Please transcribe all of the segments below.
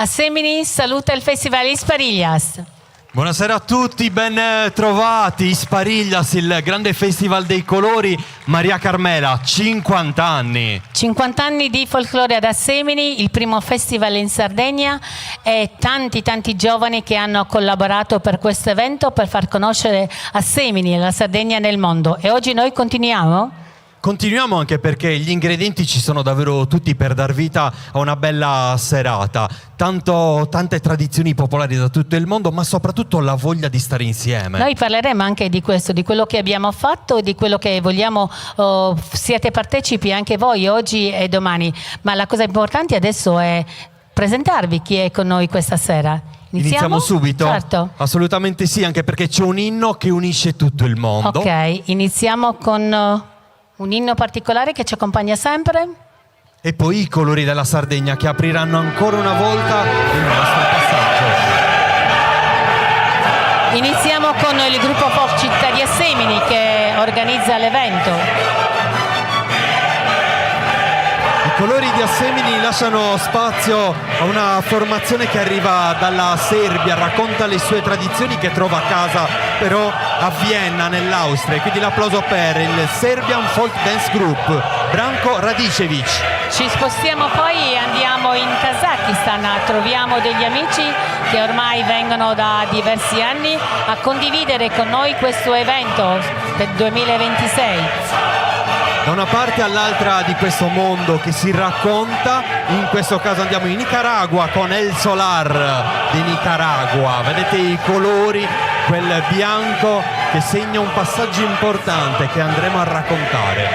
Assemini saluta il Festival Isparillas. Buonasera a tutti, ben trovati. Isparillas, il grande festival dei colori. Maria Carmela, 50 anni. 50 anni di folklore ad Assemini, il primo festival in Sardegna e tanti giovani che hanno collaborato per questo evento per far conoscere Assemini e la Sardegna nel mondo. E oggi noi continuiamo? Continuiamo anche perché gli ingredienti ci sono davvero tutti per dar vita a una bella serata. Tante tradizioni popolari da tutto il mondo, ma soprattutto la voglia di stare insieme. Noi parleremo anche di questo, di quello che abbiamo fatto e di quello che vogliamo. Siate partecipi anche voi oggi e domani, ma la cosa importante adesso è presentarvi chi è con noi questa sera. Iniziamo subito? Certo. Assolutamente sì, anche perché c'è un inno che unisce tutto il mondo. Ok, iniziamo con un inno particolare che ci accompagna sempre. E poi i colori della Sardegna che apriranno ancora una volta il nostro passaggio. Iniziamo con il gruppo Folk Città di Assemini che organizza l'evento. I colori di Assemini lasciano spazio a una formazione che arriva dalla Serbia, racconta le sue tradizioni, che trova a casa però a Vienna, nell'Austria. Quindi l'applauso per il Serbian Folk Dance Group, Branko Radicevic. Ci spostiamo poi e andiamo in Kazakistan, troviamo degli amici che ormai vengono da diversi anni a condividere con noi questo evento del 2026. Da una parte all'altra di questo mondo che si racconta, in questo caso andiamo in Nicaragua con El Solar di Nicaragua. Vedete i colori, quel bianco che segna un passaggio importante che andremo a raccontare.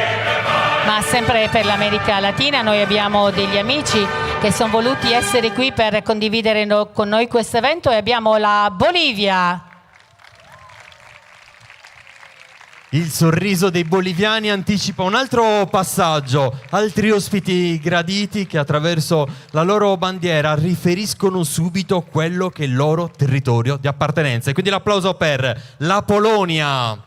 Ma sempre per l'America Latina noi abbiamo degli amici che sono voluti essere qui per condividere con noi questo evento e abbiamo la Bolivia. Il sorriso dei boliviani anticipa un altro passaggio, altri ospiti graditi che attraverso la loro bandiera riferiscono subito quello che è il loro territorio di appartenenza. E quindi l'applauso per la Polonia.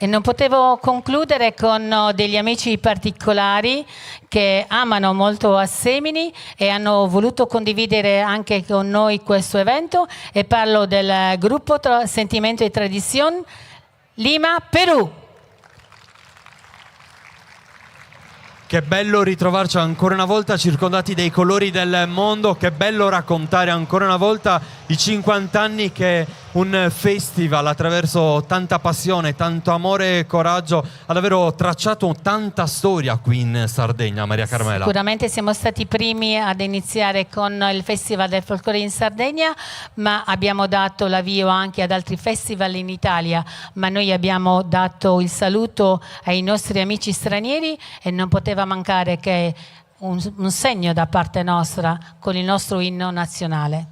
E non potevo concludere con degli amici particolari che amano molto Assemini e hanno voluto condividere anche con noi questo evento, e parlo del gruppo Sentimento e Tradición Lima, Perù. Che bello ritrovarci ancora una volta circondati dai colori del mondo, che bello raccontare ancora una volta i 50 anni che un festival attraverso tanta passione, tanto amore e coraggio ha davvero tracciato tanta storia qui in Sardegna, Maria Carmela. Sicuramente siamo stati i primi ad iniziare con il Festival del Folklore in Sardegna, ma abbiamo dato l'avvio anche ad altri festival in Italia, ma noi abbiamo dato il saluto ai nostri amici stranieri e non poteva mancare che un segno da parte nostra con il nostro inno nazionale.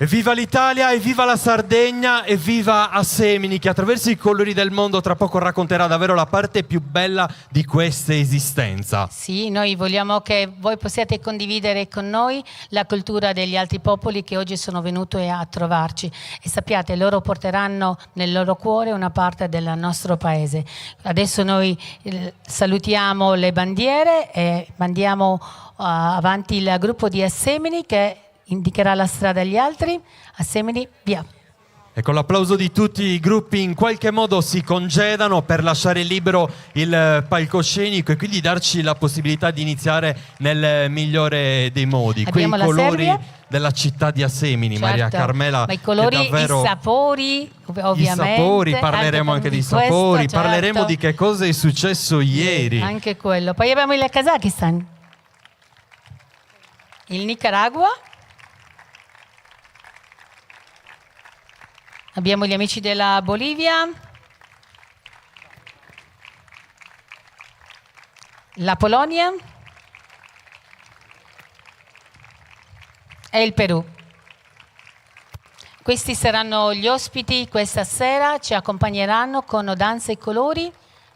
Evviva l'Italia, evviva la Sardegna, evviva Assemini, che attraverso i colori del mondo tra poco racconterà davvero la parte più bella di questa esistenza. Sì, noi vogliamo che voi possiate condividere con noi la cultura degli altri popoli che oggi sono venuti a trovarci, e sappiate, loro porteranno nel loro cuore una parte del nostro paese. Adesso noi salutiamo le bandiere e mandiamo avanti il gruppo di Assemini che indicherà la strada agli altri. Assemini, via. E con l'applauso di tutti i gruppi in qualche modo si congedano per lasciare libero il palcoscenico e quindi darci la possibilità di iniziare nel migliore dei modi. Abbiamo Quei la colori Serbia. della città di Assemini, Certo, Maria Carmela. ma i colori, che davvero... i sapori, ovviamente. I sapori, parleremo anche di sapori, questo, parleremo certo. di che cosa è successo ieri. Anche quello. Poi abbiamo il Kazakistan, il Nicaragua, abbiamo gli amici della Bolivia, la Polonia e il Perù. Questi saranno gli ospiti questa sera, ci accompagneranno con danze e colori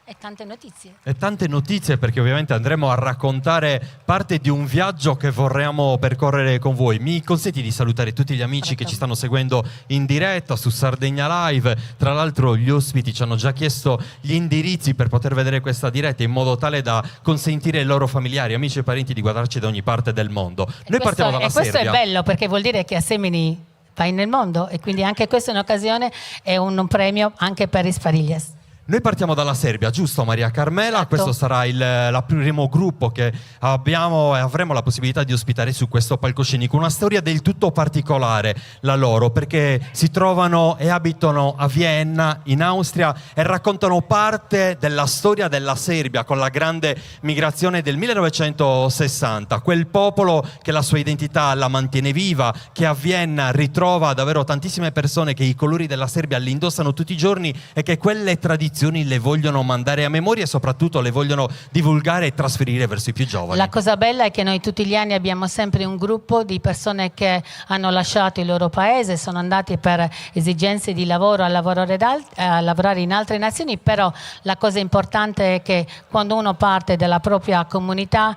e tante notizie. E tante notizie, perché ovviamente andremo a raccontare parte di un viaggio che vorremmo percorrere con voi. Mi consenti di salutare tutti gli amici che ci stanno seguendo in diretta su Sardegna Live. Tra l'altro gli ospiti ci hanno già chiesto gli indirizzi per poter vedere questa diretta in modo tale da consentire ai loro familiari, amici e parenti di guardarci da ogni parte del mondo. Noi partiamo dalla Serbia. E questo è bello perché vuol dire che Assemini va nel mondo e quindi anche questa è un'occasione e un premio anche per Isparillas. Noi partiamo dalla Serbia, giusto Maria Carmela? Esatto. Questo sarà il primo gruppo che abbiamo e avremo la possibilità di ospitare su questo palcoscenico. Una storia del tutto particolare la loro, perché si trovano e abitano a Vienna, in Austria, e raccontano parte della storia della Serbia con la grande migrazione del 1960. Quel popolo che la sua identità la mantiene viva, che a Vienna ritrova davvero tantissime persone che i colori della Serbia li indossano tutti i giorni e che quelle tradizioni le vogliono mandare a memoria e soprattutto le vogliono divulgare e trasferire verso i più giovani. La cosa bella è che noi tutti gli anni abbiamo sempre un gruppo di persone che hanno lasciato il loro paese, sono andati per esigenze di lavoro a lavorare in altre nazioni, però la cosa importante è che quando uno parte dalla propria comunità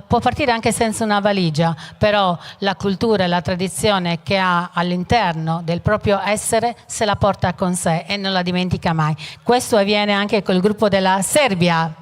può partire anche senza una valigia, però la cultura e la tradizione che ha all'interno del proprio essere se la porta con sé e non la dimentica mai. Questo avviene anche col gruppo della Serbia.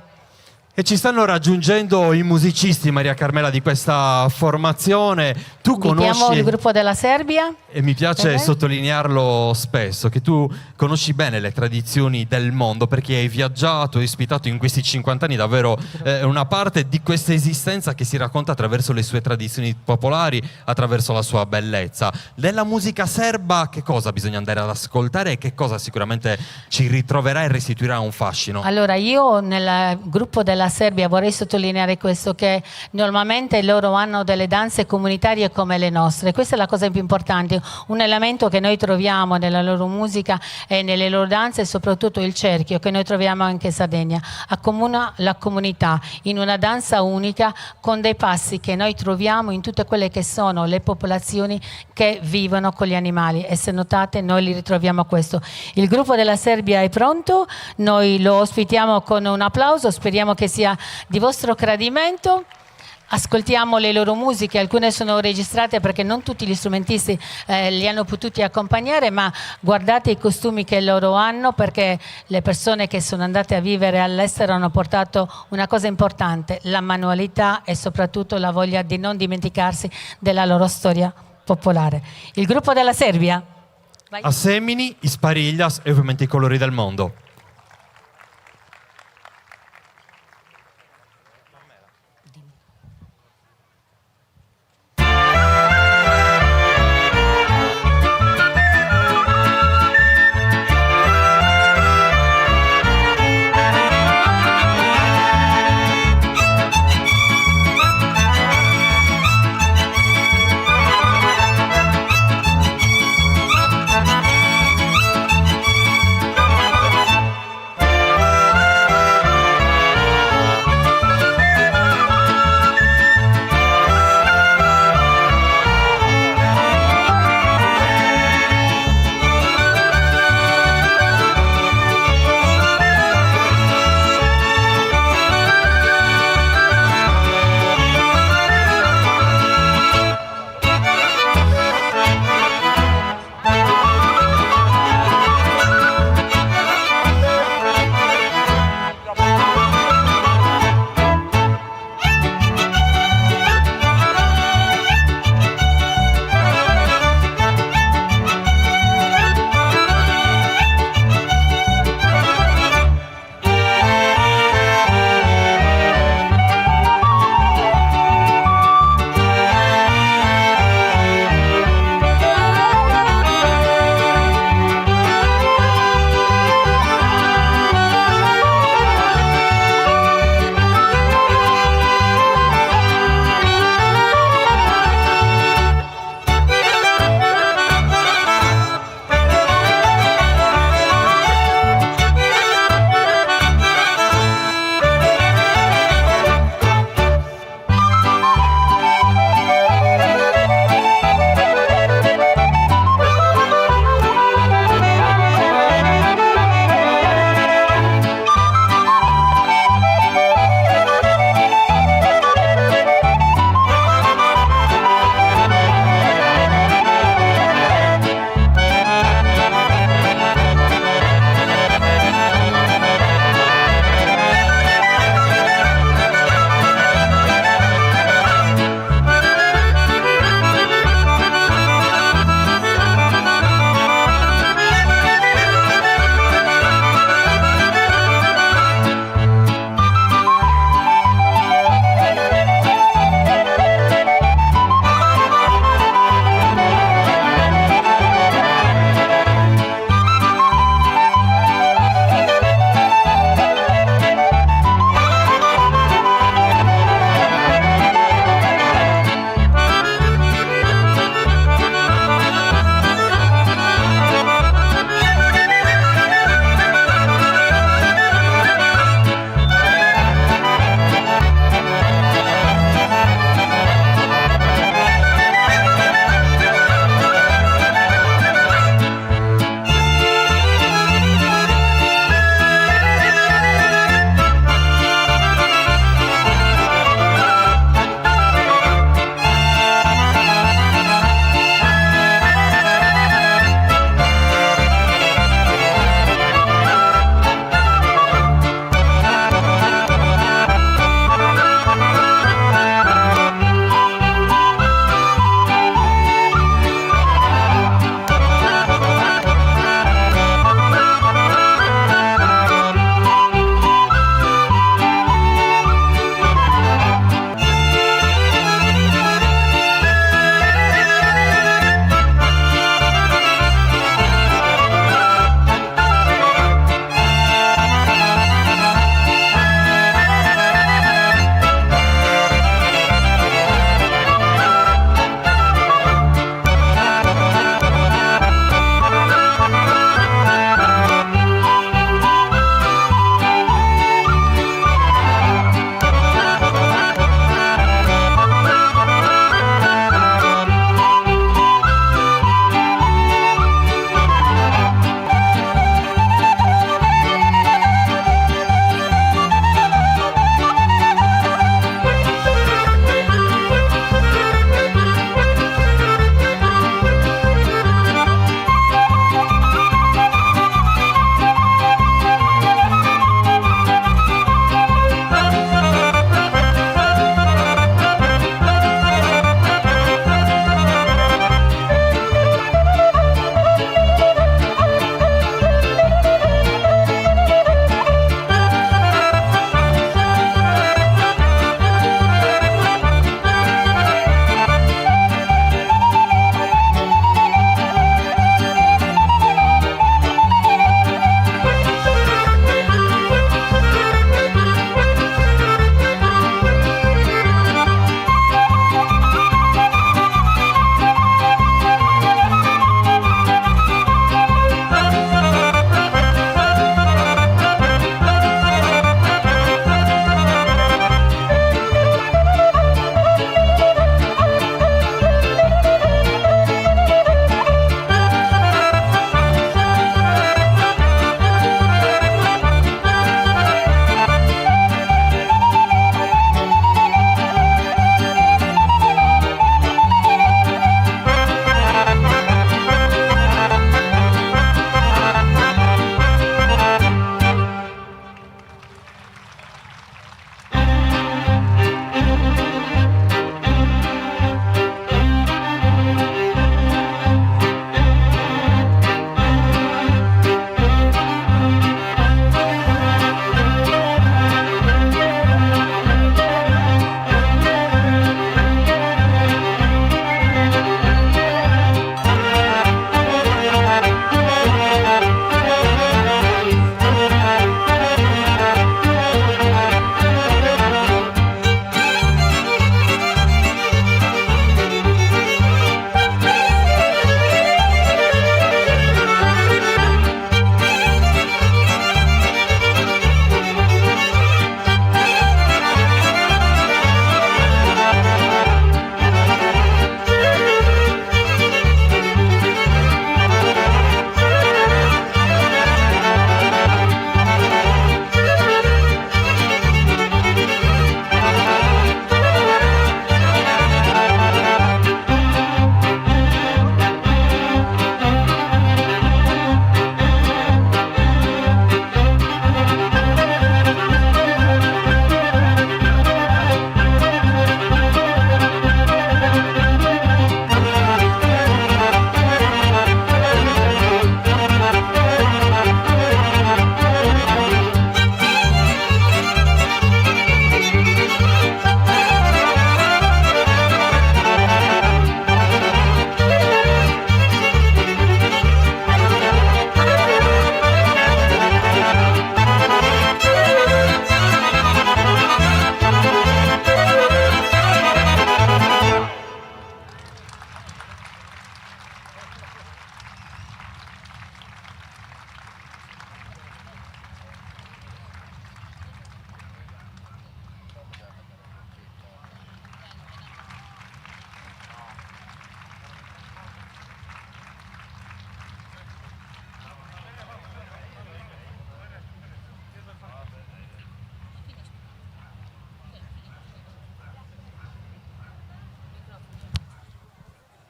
E ci stanno raggiungendo i musicisti, Maria Carmela, di questa formazione. Tu conosci il gruppo della Serbia? E mi piace sottolinearlo spesso, che tu conosci bene le tradizioni del mondo, perché hai viaggiato e ospitato in questi 50 anni davvero una parte di questa esistenza che si racconta attraverso le sue tradizioni popolari, attraverso la sua bellezza. Della musica serba che cosa bisogna andare ad ascoltare e che cosa sicuramente ci ritroverà e restituirà un fascino? Allora, io nel gruppo della Serbia vorrei sottolineare questo, che normalmente loro hanno delle danze comunitarie come le nostre. Questa è la cosa più importante. Un elemento che noi troviamo nella loro musica e nelle loro danze è soprattutto il cerchio, che noi troviamo anche in Sardegna. Accomuna la comunità in una danza unica con dei passi che noi troviamo in tutte quelle che sono le popolazioni che vivono con gli animali, e se notate noi li ritroviamo questo. Il gruppo della Serbia è pronto, noi lo ospitiamo con un applauso, speriamo che sia di vostro gradimento. Ascoltiamo le loro musiche, alcune sono registrate perché non tutti gli strumentisti li hanno potuti accompagnare, ma guardate i costumi che loro hanno, perché le persone che sono andate a vivere all'estero hanno portato una cosa importante, la manualità e soprattutto la voglia di non dimenticarsi della loro storia popolare. Il gruppo della Serbia. Vai. Assemini, Isparillas e ovviamente i colori del mondo.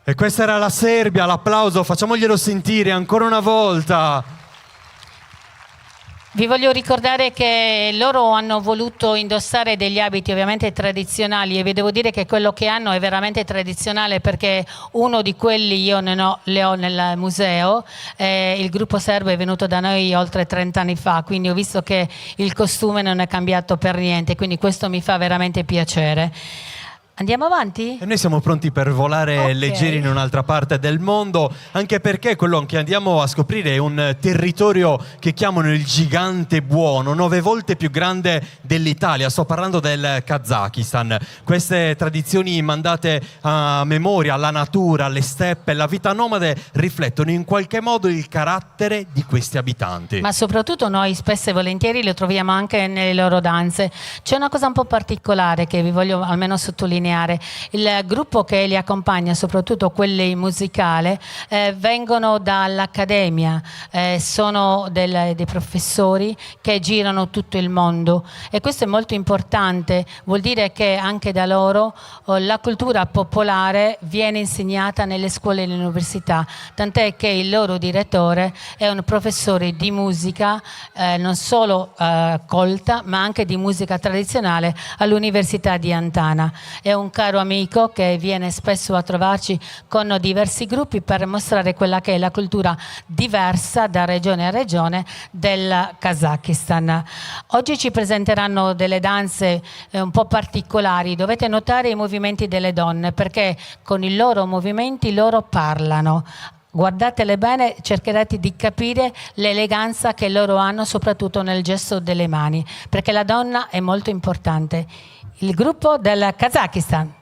E questa era la Serbia, l'applauso, facciamoglielo sentire ancora una volta. Vi voglio ricordare che loro hanno voluto indossare degli abiti ovviamente tradizionali e vi devo dire che quello che hanno è veramente tradizionale, perché uno di quelli io le ho nel museo. Il gruppo serbo è venuto da noi oltre 30 anni fa, quindi ho visto che il costume non è cambiato per niente, quindi questo mi fa veramente piacere. Andiamo avanti? E noi siamo pronti per volare leggeri in un'altra parte del mondo, anche perché quello che andiamo a scoprire è un territorio che chiamano il gigante buono, 9 volte più grande dell'Italia. Sto parlando del Kazakistan. Queste tradizioni mandate a memoria, alla natura, alle steppe, alla vita nomade, riflettono in qualche modo il carattere di questi abitanti. Ma soprattutto noi spesso e volentieri lo troviamo anche nelle loro danze. C'è una cosa un po' particolare che vi voglio almeno sottolineare. Il gruppo che li accompagna, soprattutto quelli musicali, vengono dall'accademia, sono dei professori che girano tutto il mondo, e questo è molto importante. Vuol dire che anche da loro la cultura popolare viene insegnata nelle scuole e nelle università, tant'è che il loro direttore è un professore di musica, non solo colta, ma anche di musica tradizionale all'Università di Antana. È un caro amico che viene spesso a trovarci con diversi gruppi per mostrare quella che è la cultura diversa da regione a regione del Kazakistan. Oggi ci presenteranno delle danze un po' particolari. Dovete notare i movimenti delle donne, perché con i loro movimenti loro parlano. Guardatele bene, cercherete di capire l'eleganza che loro hanno, soprattutto nel gesto delle mani, perché la donna è molto importante. Il gruppo del Kazakistan.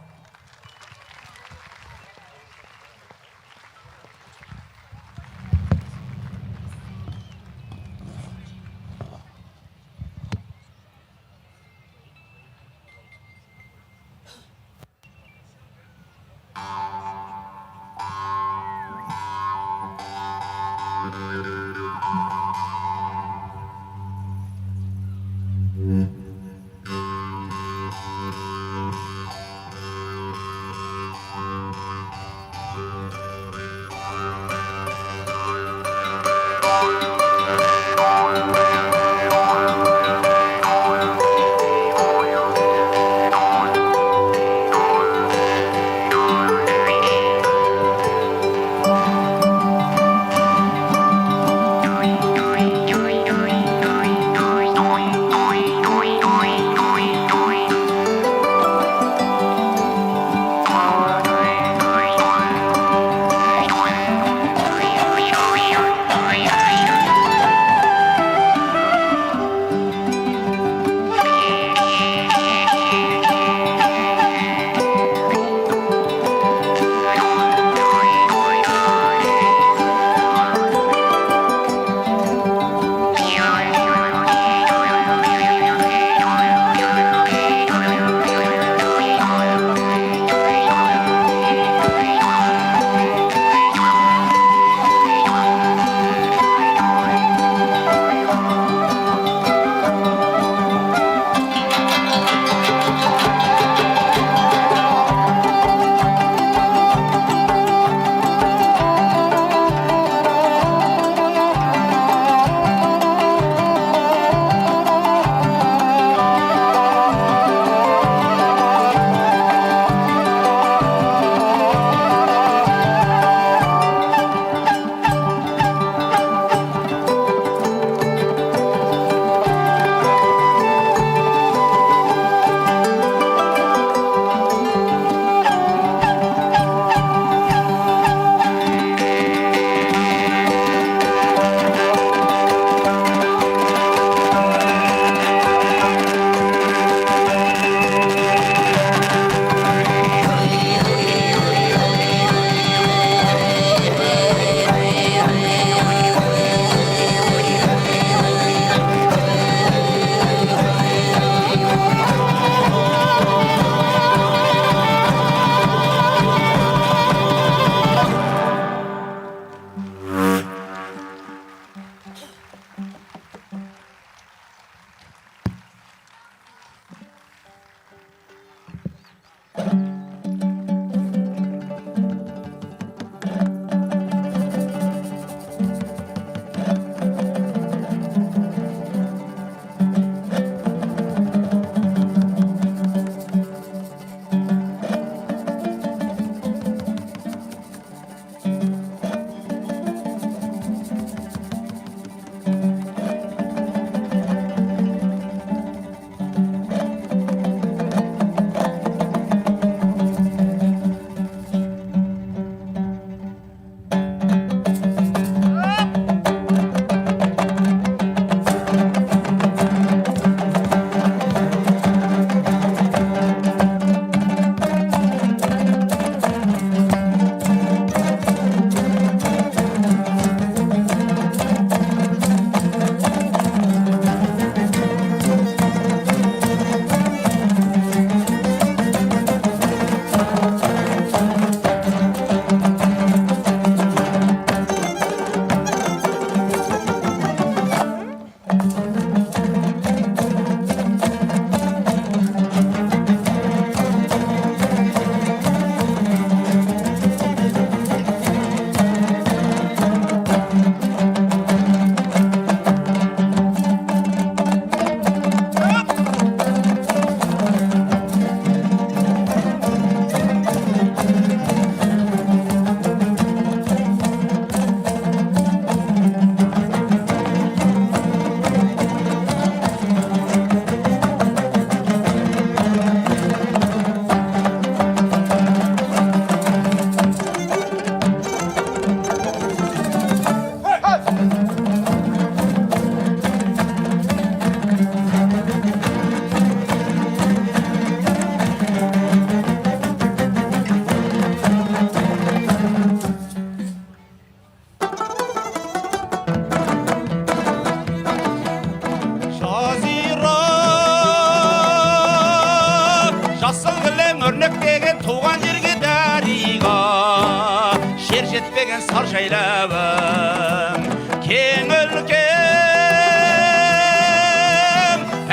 жетпеген сар жайлабым кең өлкем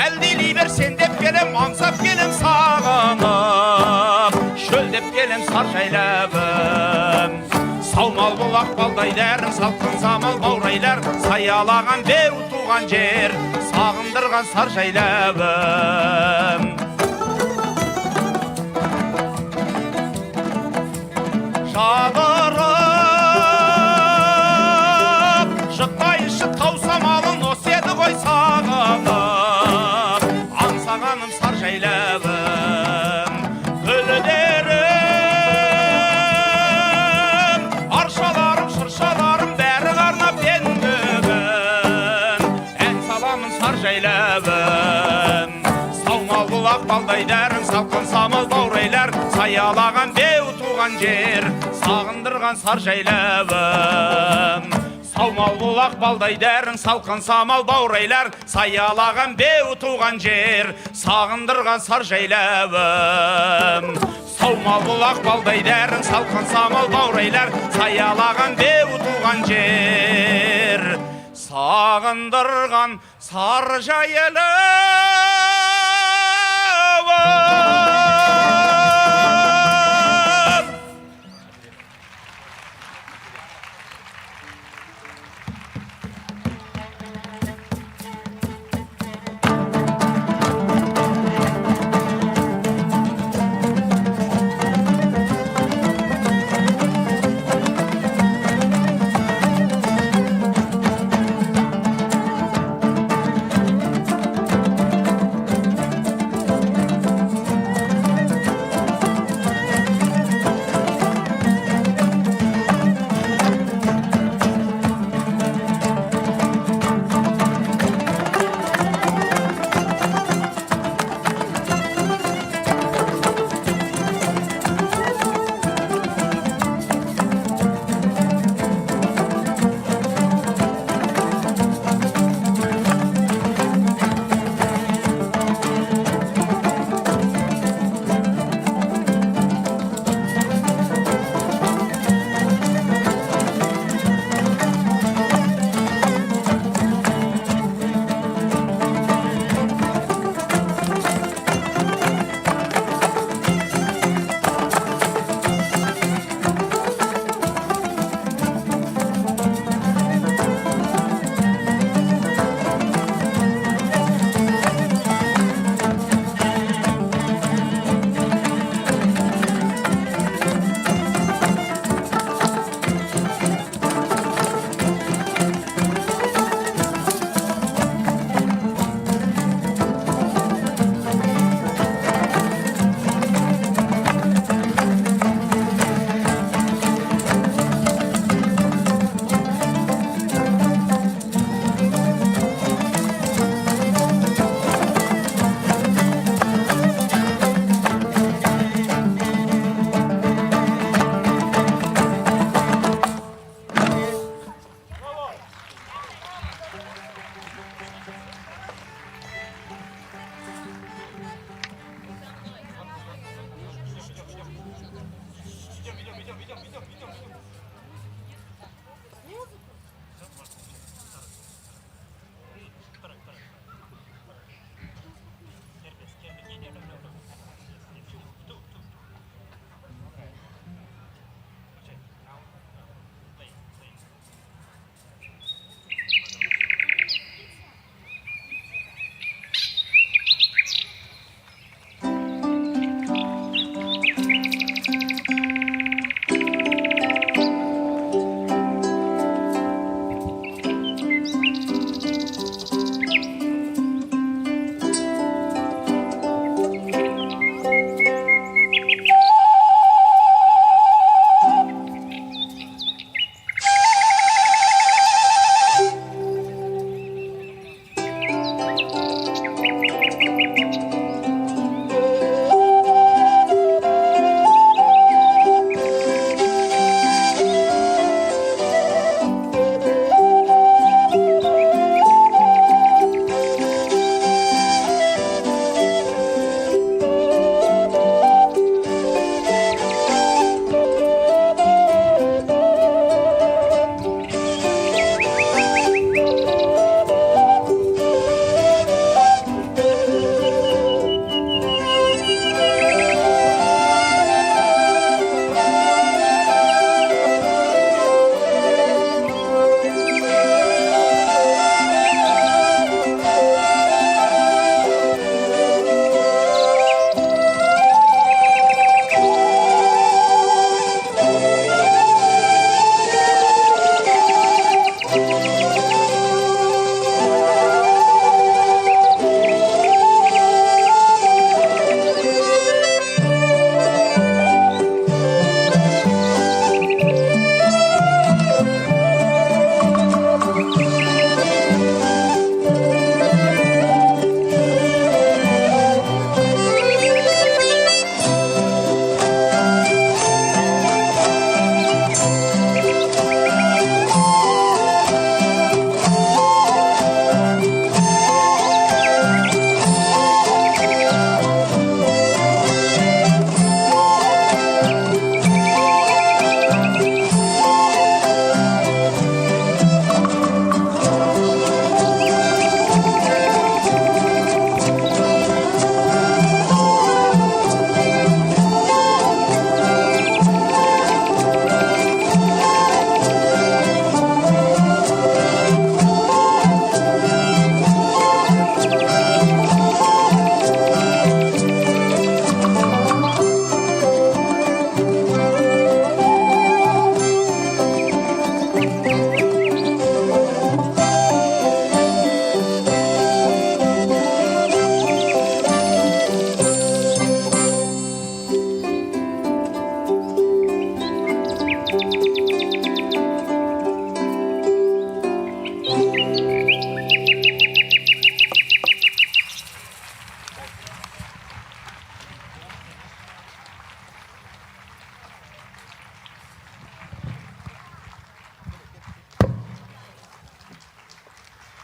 әлдилей берсен деп келем аңсап келем сағынып шөлдеп келем сар жайлабым саумал бұлақ балдай дәрін салқын самал баурайлар саялаған беу туған жер сағындырған сар жайлабым жабырып жықпайшы тау самалын осы еді ғой сағынып аңсағаным сар жайлабым гүлдерім аршаларым шыршаларым бәрі қарнап мен бүгін ән саламын сар жайлабым саумал бұлақ балдай дәрін салқын самал баурайлар саялаған беу туған жер сағындырған сар жайлабым саумал бұлақ балдай дәрін салқын самал баурайлар саялаған беу туған жер сағындырған сар жайлабым саумал бұлақ балдай дәрін салқын самал баурайлар саялаған беу туған жер сағындырған сар жайлабым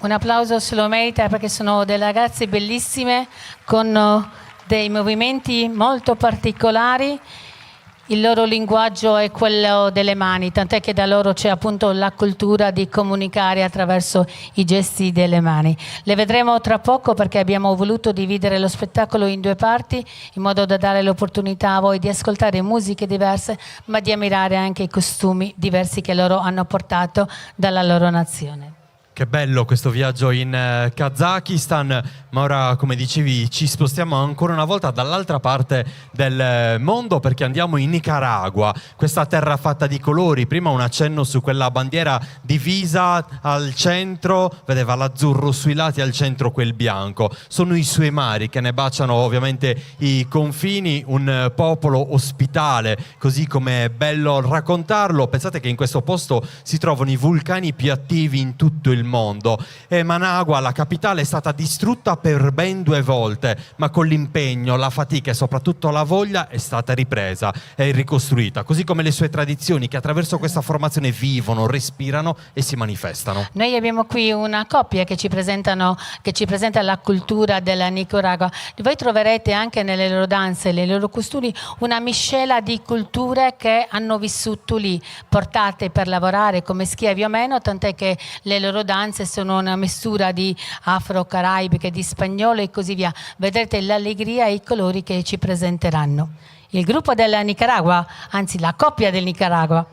Un applauso se lo merita perché sono delle ragazze bellissime con dei movimenti molto particolari. Il loro linguaggio è quello delle mani, tant'è che da loro c'è appunto la cultura di comunicare attraverso i gesti delle mani. Le vedremo tra poco perché abbiamo voluto dividere lo spettacolo in 2 parti in modo da dare l'opportunità a voi di ascoltare musiche diverse ma di ammirare anche i costumi diversi che loro hanno portato dalla loro nazione. Che bello questo viaggio in Kazakistan, ma ora, come dicevi, ci spostiamo ancora una volta dall'altra parte del mondo perché andiamo in Nicaragua, questa terra fatta di colori. Prima un accenno su quella bandiera divisa al centro, vedeva l'azzurro sui lati, al centro quel bianco. Sono i suoi mari che ne baciano ovviamente i confini, un popolo ospitale, così come è bello raccontarlo. Pensate che in questo posto si trovano i vulcani più attivi in tutto il mondo e Managua, la capitale, è stata distrutta per ben 2 volte, ma con l'impegno, la fatica e soprattutto la voglia è stata ripresa e ricostruita, così come le sue tradizioni che attraverso questa formazione vivono, respirano e si manifestano. Noi abbiamo qui una coppia che ci presenta la cultura della Nicaragua. Voi troverete anche nelle loro danze, nei loro costumi, una miscela di culture che hanno vissuto lì, portate per lavorare come schiavi o meno, tant'è che le loro danze sono una mistura di afro-caraibiche, di spagnolo e così via. Vedrete l'allegria e i colori che ci presenteranno. Il gruppo della Nicaragua, anzi la coppia del Nicaragua.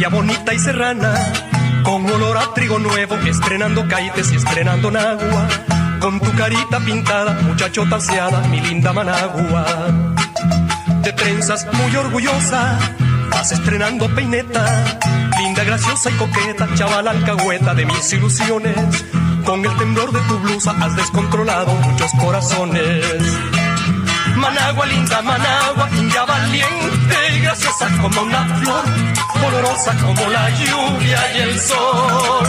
india bonita y serrana, con olor a trigo nuevo, estrenando caites y estrenando nagua. Con tu carita pintada, muchachota aseada, mi linda Managua. De trenzas muy orgullosa, vas estrenando peineta, linda, graciosa y coqueta, chaval alcahueta de mis ilusiones. Con el temblor de tu blusa has descontrolado muchos corazones. Managua, linda Managua, india valiente y graciosa como una flor, olorosa como la lluvia y el sol.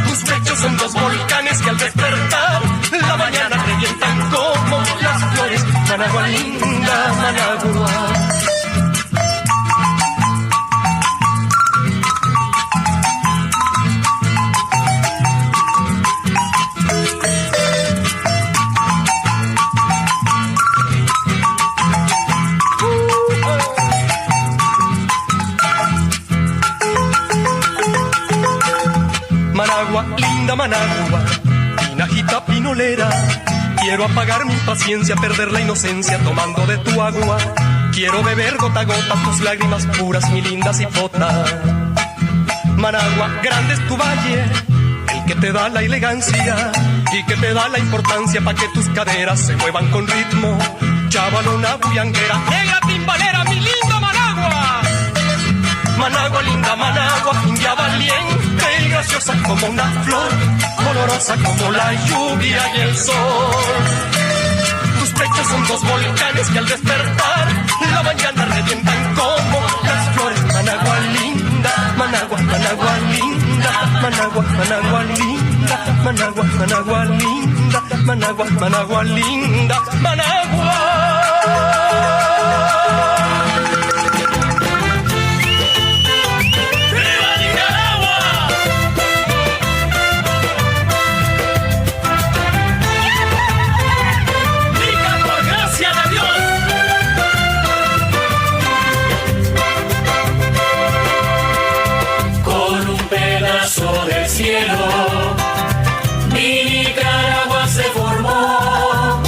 Tus pechos son dos volcanes que al despertar la mañana revientan como las flores. Managua, linda Managua. Managua, linda Managua, pinajita pinolera. Quiero apagar mi impaciencia, perder la inocencia tomando de tu agua. Quiero beber gota a gota tus lágrimas puras, mi linda cipota. Managua, grande es tu valle, el que te da la elegancia y que te da la importancia pa' que tus caderas se muevan con ritmo. Chavalona bullanguera, negra timbalera, mi linda Managua. Managua, linda Managua, india valiente y graciosa como una flor, olorosa como la lluvia y el sol. Tus pechos son dos volcanes que al despertar la mañana revientan como las flores. Managua linda, Managua, Managua linda, Managua, Managua linda, Managua, Managua linda, Managua, Managua linda, Managua. Del cielo, mi Nicaragua se formó,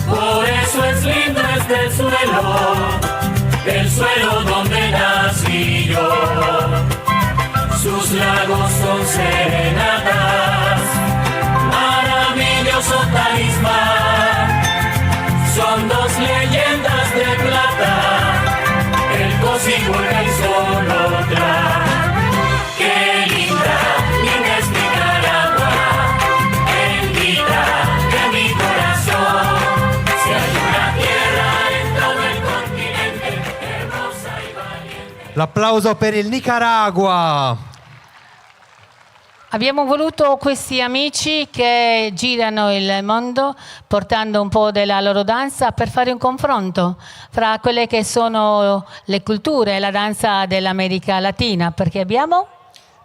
por eso es lindo este el suelo donde nací yo. Sus lagos son serenatas, maravilloso talismán, son dos leyendas de plata, el Cocibo y el Solotlán. ¡Qué linda, linda es Nicaragua! Bendita de mi corazón. Si hay una tierra en todo el continente, hermosa y valiente. L'applauso per il Nicaragua. Abbiamo voluto questi amici che girano il mondo portando un po' della loro danza per fare un confronto fra quelle che sono le culture e la danza dell'America Latina, perché abbiamo...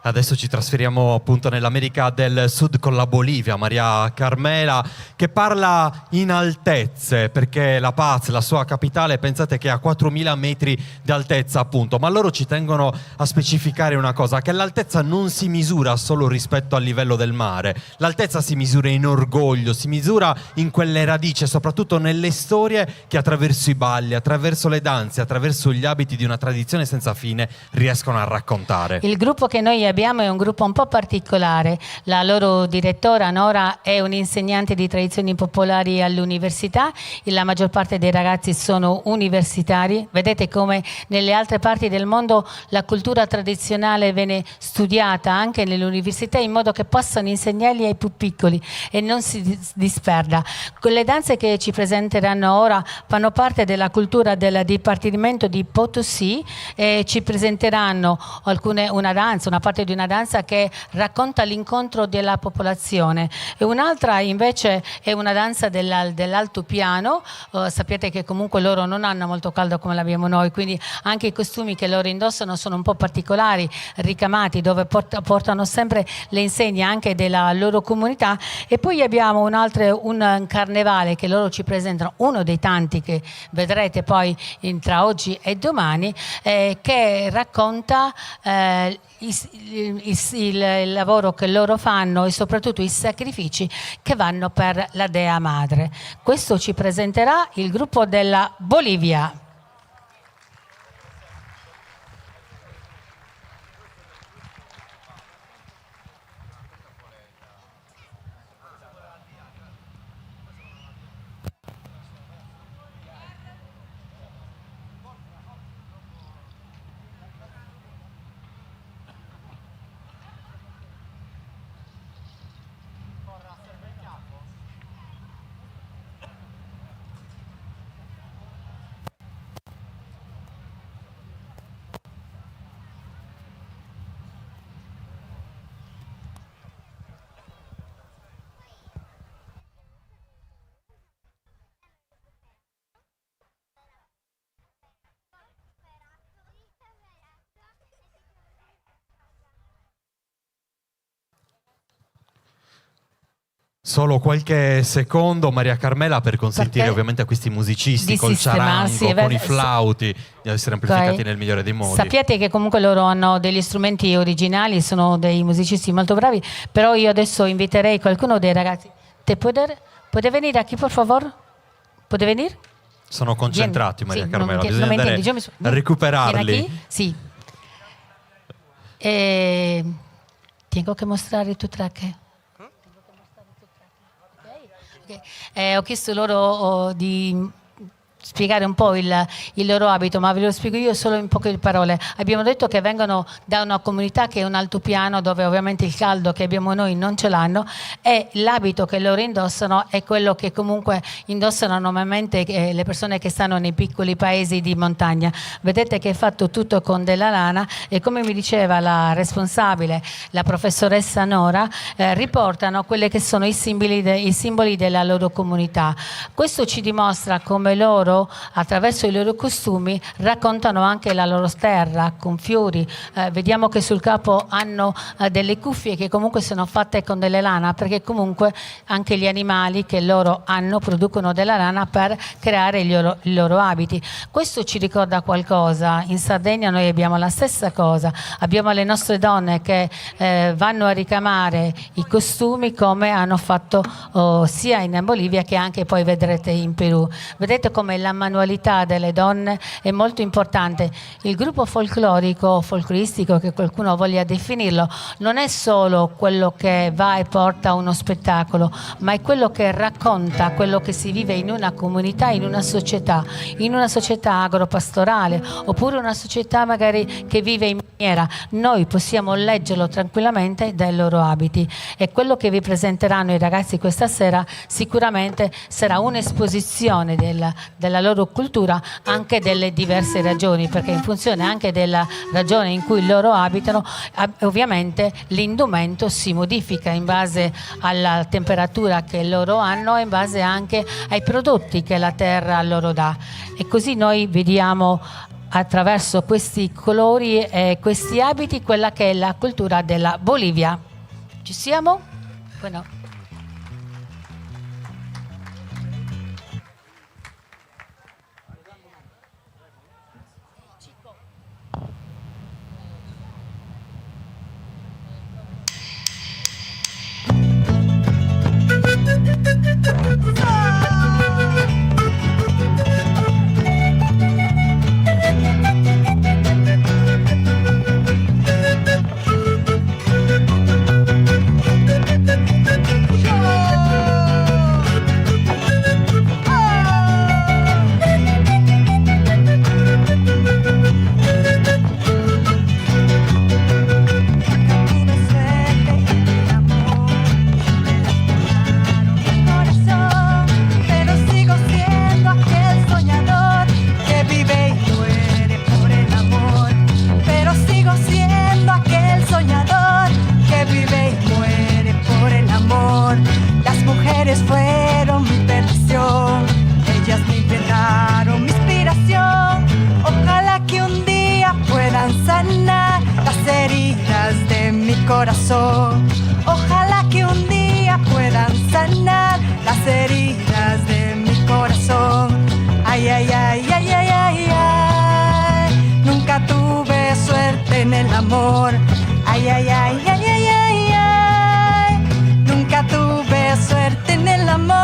Adesso ci trasferiamo appunto nell'America del Sud con la Bolivia, Maria Carmela, che parla in altezze, perché La Paz, la sua capitale, pensate che è a 4.000 metri di altezza appunto, ma loro ci tengono a specificare una cosa, che l'altezza non si misura solo rispetto al livello del mare, l'altezza si misura in orgoglio, si misura in quelle radici, soprattutto nelle storie che attraverso i balli, attraverso le danze, attraverso gli abiti di una tradizione senza fine riescono a raccontare. Il gruppo che noi abbiamo è un gruppo un po' particolare. La loro direttora Nora è un'insegnante di tradizioni popolari all'università e la maggior parte dei ragazzi sono universitari. Vedete come nelle altre parti del mondo la cultura tradizionale viene studiata anche nelle università in modo che possano insegnarli ai più piccoli e non si disperda. Le danze che ci presenteranno ora fanno parte della cultura del Dipartimento di Potosí e ci presenteranno una parte di una danza che racconta l'incontro della popolazione e un'altra invece è una danza dell'altopiano. Sapete che comunque loro non hanno molto caldo come l'abbiamo noi, quindi anche i costumi che loro indossano sono un po' particolari, ricamati, dove portano sempre le insegne anche della loro comunità. E poi abbiamo un carnevale che loro ci presentano, uno dei tanti che vedrete poi tra oggi e domani, che racconta il lavoro che loro fanno e soprattutto i sacrifici che vanno per la Dea Madre. Questo ci presenterà il gruppo della Bolivia. Solo qualche secondo, Maria Carmela, per consentire Perché? ovviamente a questi musicisti Di col sistemarsi, ciarango, con i so- flauti, di essere amplificati Ok. nel migliore dei modi. Sappiate che comunque loro hanno degli strumenti originali, sono dei musicisti molto bravi, però io adesso inviterei qualcuno dei ragazzi. Puede venire aquí, por favor? Puede venir? Sono concentrati, Vieni. Maria Sì, Carmela, non bisogna me andare intendi, io a recuperarli. Vieni aquí? Sì. Tengo che mostrare tu track. Ho chiesto loro di spiegare un po' il loro abito, ma ve lo spiego io solo in poche parole. Abbiamo detto che vengono da una comunità che è un altopiano, dove ovviamente il caldo che abbiamo noi non ce l'hanno, e l'abito che loro indossano è quello che comunque indossano normalmente le persone che stanno nei piccoli paesi di montagna. Vedete che è fatto tutto con della lana e, come mi diceva la responsabile, la professoressa Nora, riportano quelli che sono i simboli della loro comunità. Questo ci dimostra come loro, attraverso i loro costumi, raccontano anche la loro terra con fiori. Vediamo che sul capo hanno delle cuffie che comunque sono fatte con delle lana, perché comunque anche gli animali che loro hanno producono della lana per creare i loro abiti. Questo ci ricorda qualcosa. In Sardegna noi abbiamo la stessa cosa, abbiamo le nostre donne che vanno a ricamare i costumi, come hanno fatto sia in Bolivia che anche poi vedrete in Perù. Vedete come la manualità delle donne è molto importante. Il gruppo folcloristico, che qualcuno voglia definirlo, non è solo quello che va e porta uno spettacolo, ma è quello che racconta quello che si vive in una comunità, in una società agropastorale, oppure una società magari che vive in miniera. Noi possiamo leggerlo tranquillamente dai loro abiti, e quello che vi presenteranno i ragazzi questa sera sicuramente sarà un'esposizione della loro cultura, anche delle diverse ragioni, perché in funzione anche della ragione in cui loro abitano, ovviamente l'indumento si modifica in base alla temperatura che loro hanno e in base anche ai prodotti che la terra loro dà. E così noi vediamo attraverso questi colori e questi abiti quella che è la cultura della Bolivia. Ci siamo? Bueno. Fueron mi perdición, ellas me inventaron mi inspiración. Ojalá que un día puedan sanar las heridas de mi corazón. Ojalá que un día puedan sanar las heridas de mi corazón. Ay, ay, ay, ay, ay, ay, ay. Nunca tuve suerte en el amor. Ay, ay, ay, ay, ay, ay, ay. Nunca tuve suerte en el amor.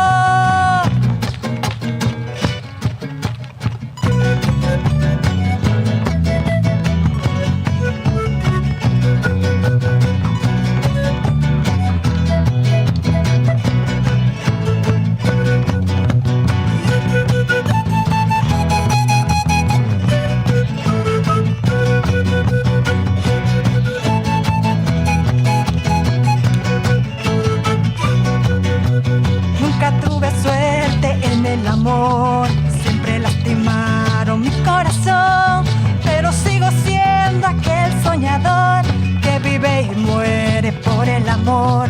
Siempre lastimaron mi corazón, pero sigo siendo aquel soñador que vive y muere por el amor.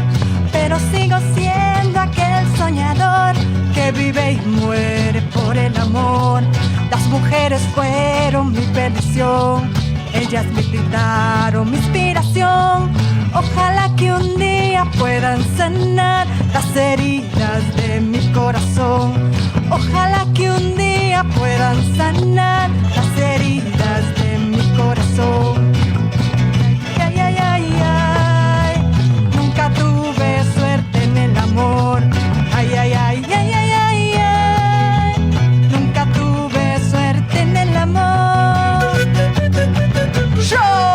Pero sigo siendo aquel soñador que vive y muere por el amor. Las mujeres fueron mi perdición, ellas me brindaron mi inspiración. Ojalá que un día pueda puedan sanar las heridas de mi corazón. Ojalá que un día puedan sanar las heridas de mi corazón. Ay, ay, ay, ay, nunca tuve suerte en el amor. Ay, ay, ay, ay, ay, ay, ay, nunca tuve suerte en el amor. Yo.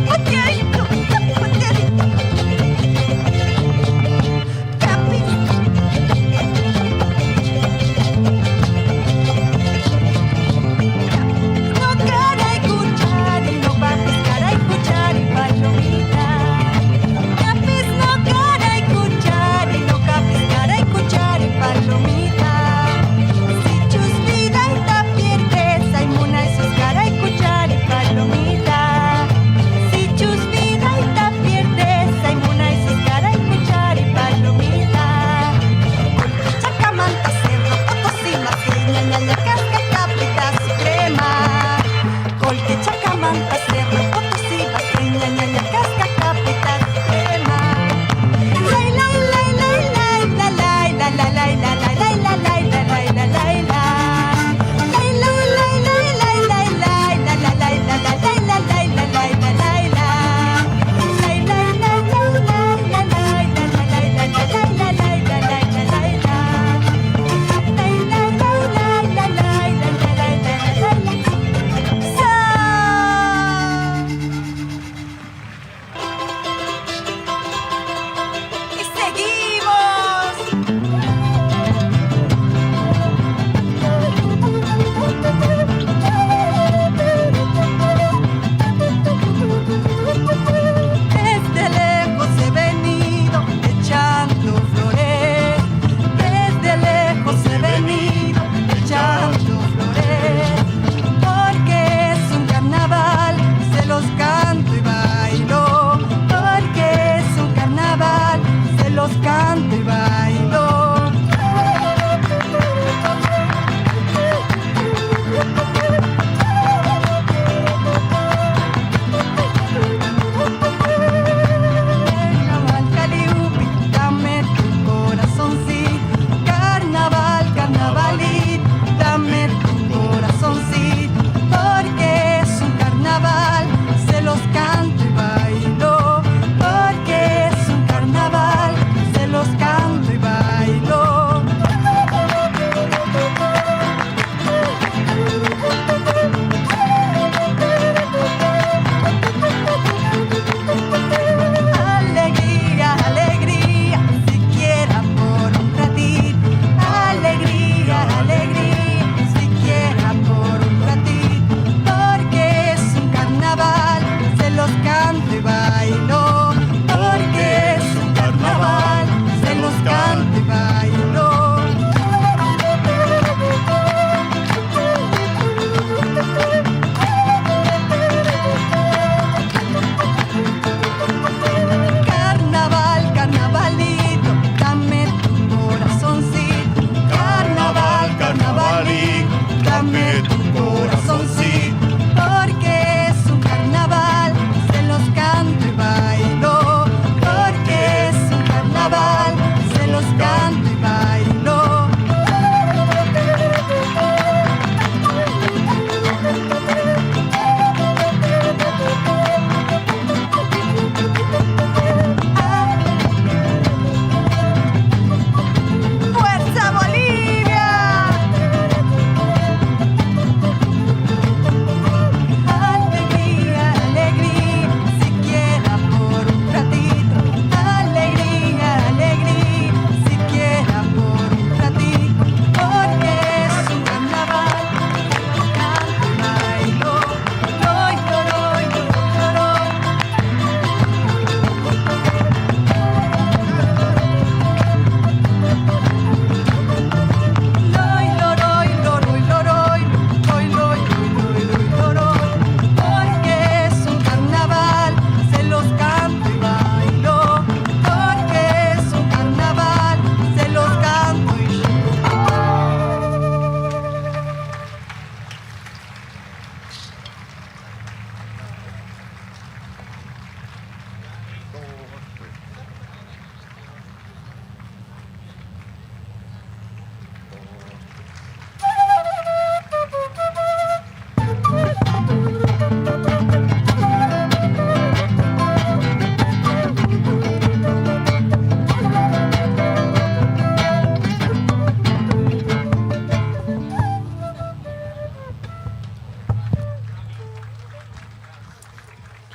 Okay.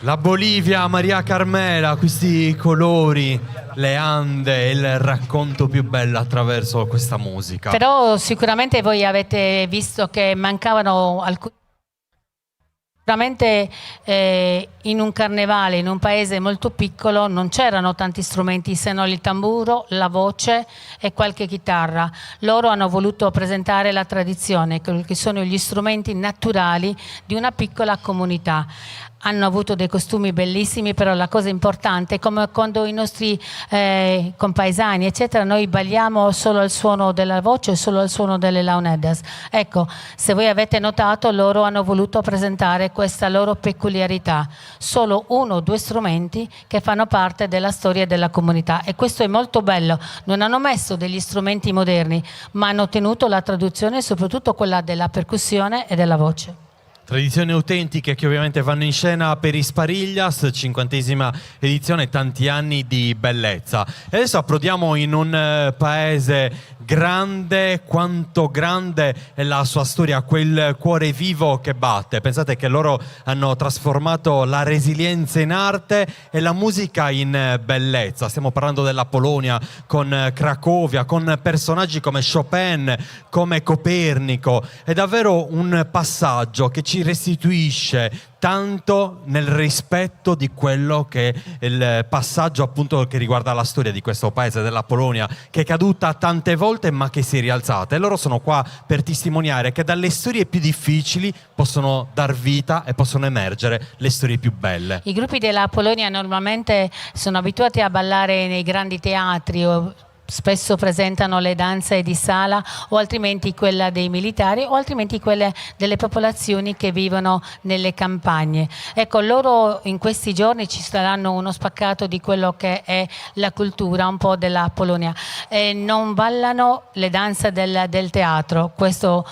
La Bolivia, Maria Carmela, questi colori, le Ande, il racconto più bello attraverso questa musica. Però sicuramente voi avete visto che mancavano alcuni. Sicuramente in un carnevale, in un paese molto piccolo, non c'erano tanti strumenti se non il tamburo, la voce e qualche chitarra. Loro hanno voluto presentare la tradizione, quelli che sono gli strumenti naturali di una piccola comunità. Hanno avuto dei costumi bellissimi, però la cosa importante è come quando i nostri compaesani, eccetera, noi balliamo solo al suono della voce, solo al suono delle launedas. Ecco, se voi avete notato, loro hanno voluto presentare questa loro peculiarità, solo 1 o 2 strumenti che fanno parte della storia della comunità, e questo è molto bello. Non hanno messo degli strumenti moderni, ma hanno tenuto la traduzione, soprattutto quella della percussione e della voce. Tradizioni autentiche che ovviamente vanno in scena per i Sparillas, 50ª edizione, tanti anni di bellezza. E adesso approdiamo in un paese grande, quanto grande è la sua storia, quel cuore vivo che batte. Pensate che loro hanno trasformato la resilienza in arte e la musica in bellezza. Stiamo parlando della Polonia, con Cracovia, con personaggi come Chopin, come Copernico. È davvero un passaggio che ci restituisce tanto nel rispetto di quello che è il passaggio appunto che riguarda la storia di questo paese, della Polonia, che è caduta tante volte ma che si è rialzata, e loro sono qua per testimoniare che dalle storie più difficili possono dar vita e possono emergere le storie più belle. I gruppi della Polonia normalmente sono abituati a ballare nei grandi teatri o spesso presentano le danze di sala, o altrimenti quella dei militari, o altrimenti quelle delle popolazioni che vivono nelle campagne. Ecco, loro in questi giorni ci saranno uno spaccato di quello che è la cultura un po' della Polonia. Non ballano le danze del teatro, questo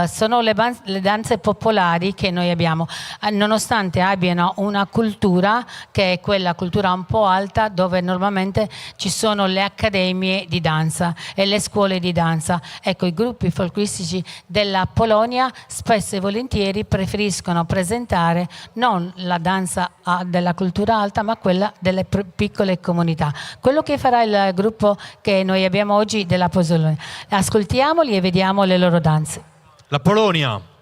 sono le danze popolari che noi abbiamo, nonostante abbiano una cultura che è quella cultura un po' alta, dove normalmente ci sono le accademie di danza e le scuole di danza. Ecco, i gruppi folcloristici della Polonia spesso e volentieri preferiscono presentare non la danza della cultura alta, ma quella delle piccole comunità. Quello che farà il gruppo che noi abbiamo oggi della Polonia. Ascoltiamoli e vediamo le loro danze. La Polonia.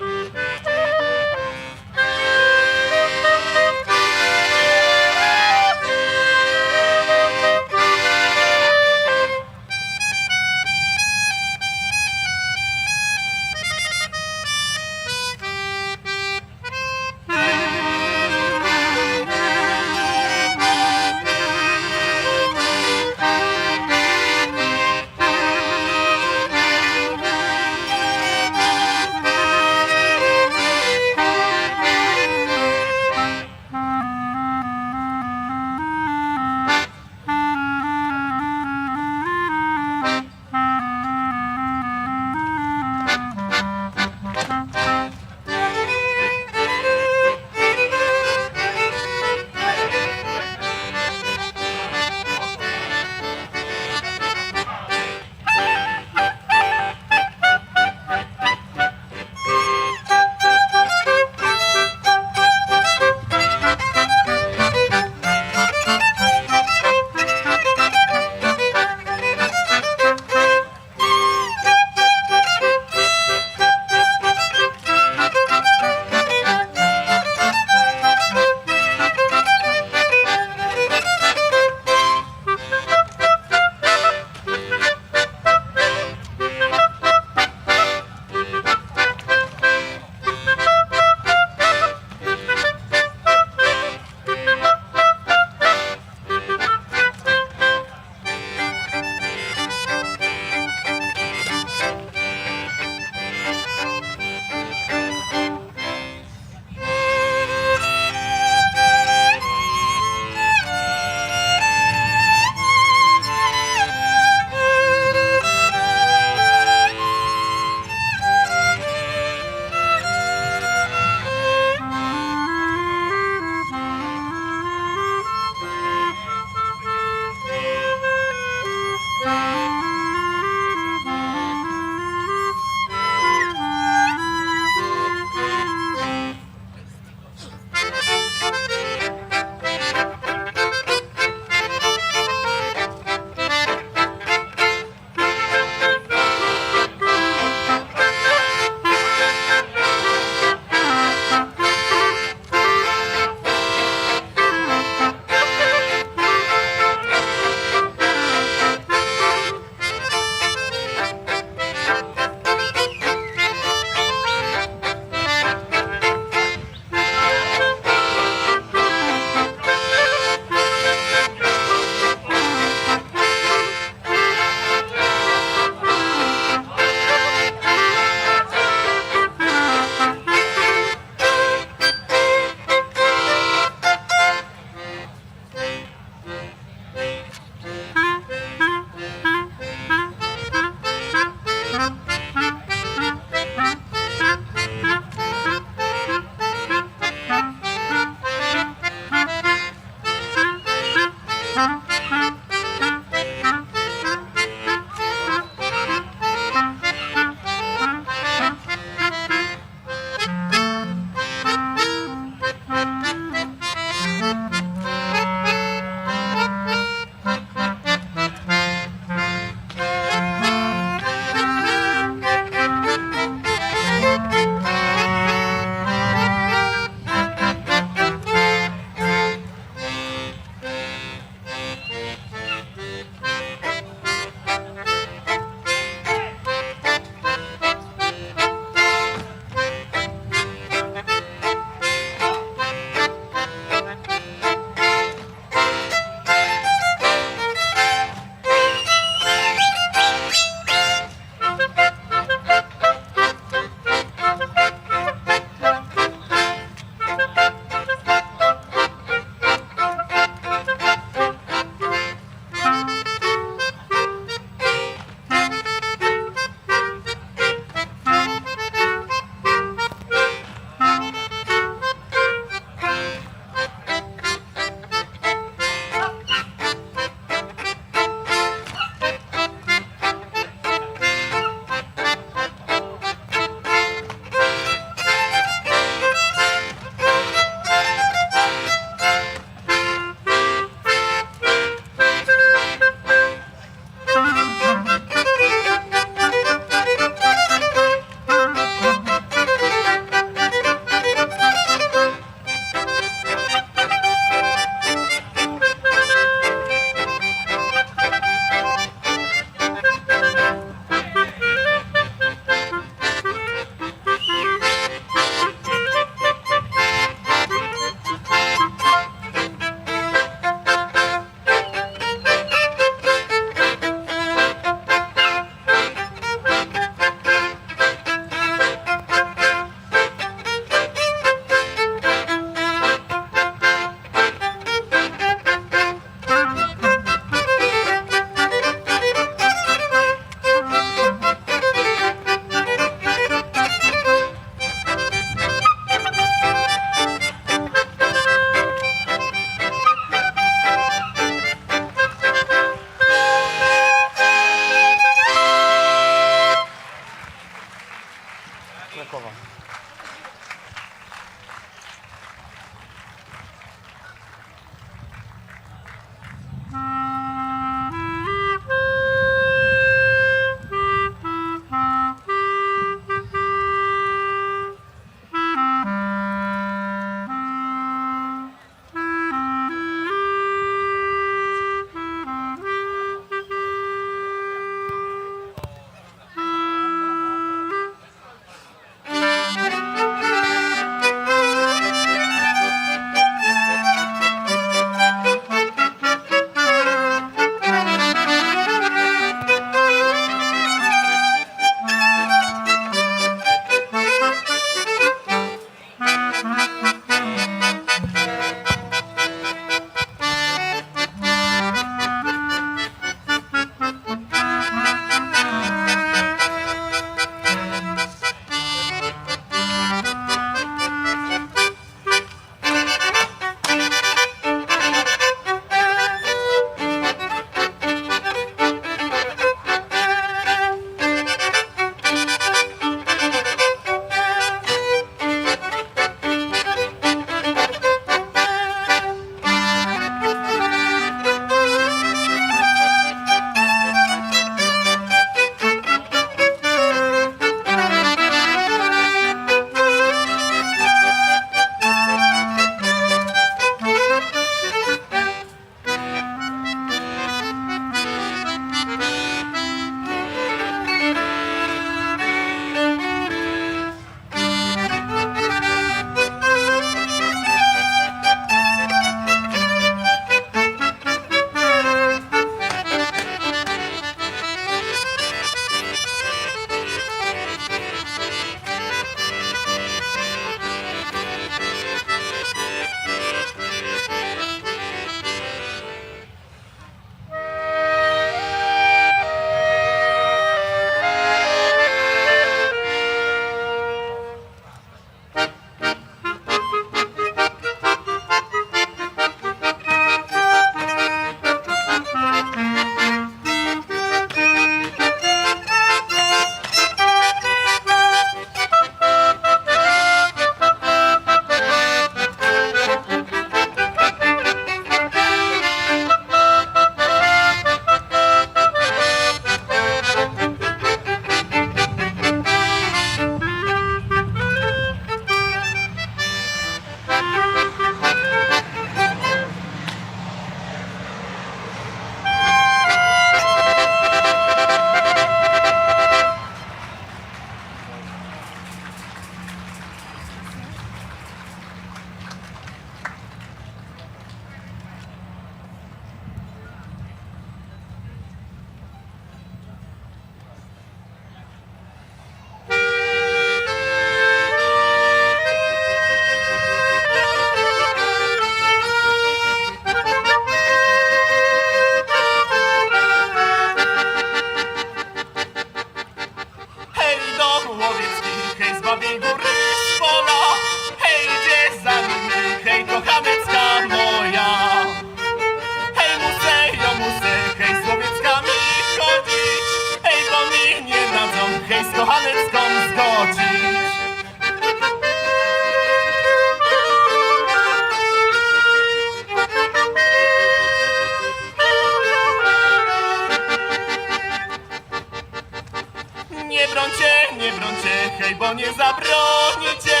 nie brońcie, hej, bo nie zabronicie.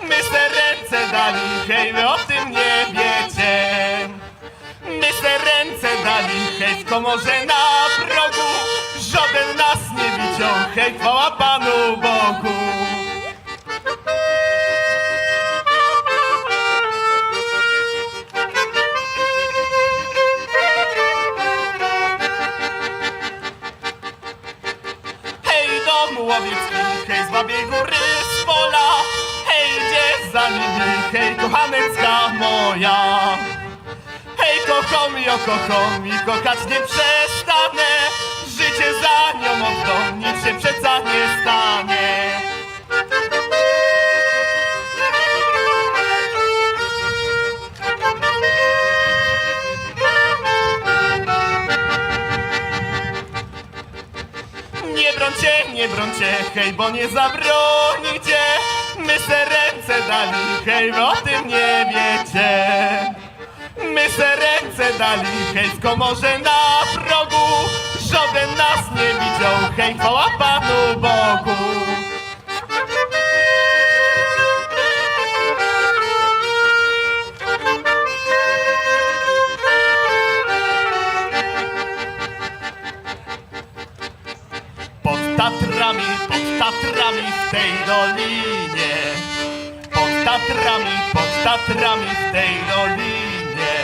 My se ręce dali, hej, wy o tym nie wiecie. My se ręce dali, hej, w komorze na progu. Żaden nas nie widział, hej, chwała Panu Bogu. Hej, dom łowiecki, hej, z Babiej Góry, z pola. Hej, gdzie za nimi, hej, kochanecka moja. Hej, kocham ją, kocham i kochać nie przestanę. Życie za nią oddam, nic się przeca nie stanie. Nie brońcie, hej, bo nie zabronicie. My se ręce dali, hej, wy o tym nie wiecie. My se ręce dali, hej, w komorze na progu. Żaden nas nie widział, hej, chwała Panu Bogu. Pod Tatrami w tej dolinie. Pod Tatrami w tej dolinie.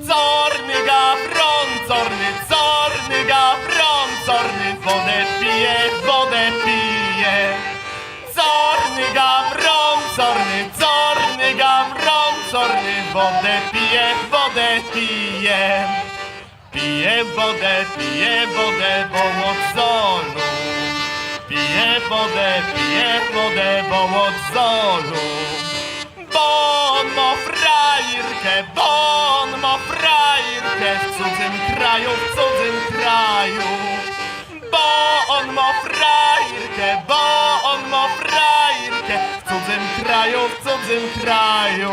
Corny gawron, corny gawron, corny wodę pije, wodę pije. Corny gawron, corny gawron, corny wodę pije, wodę pije. Pije wodę, bo od zolu. Pije wodę, bo od zolu. Bo on ma frajerkę, w cudzym kraju, w cudzym kraju. Bo on ma frajerkę, w cudzym kraju, w cudzym kraju.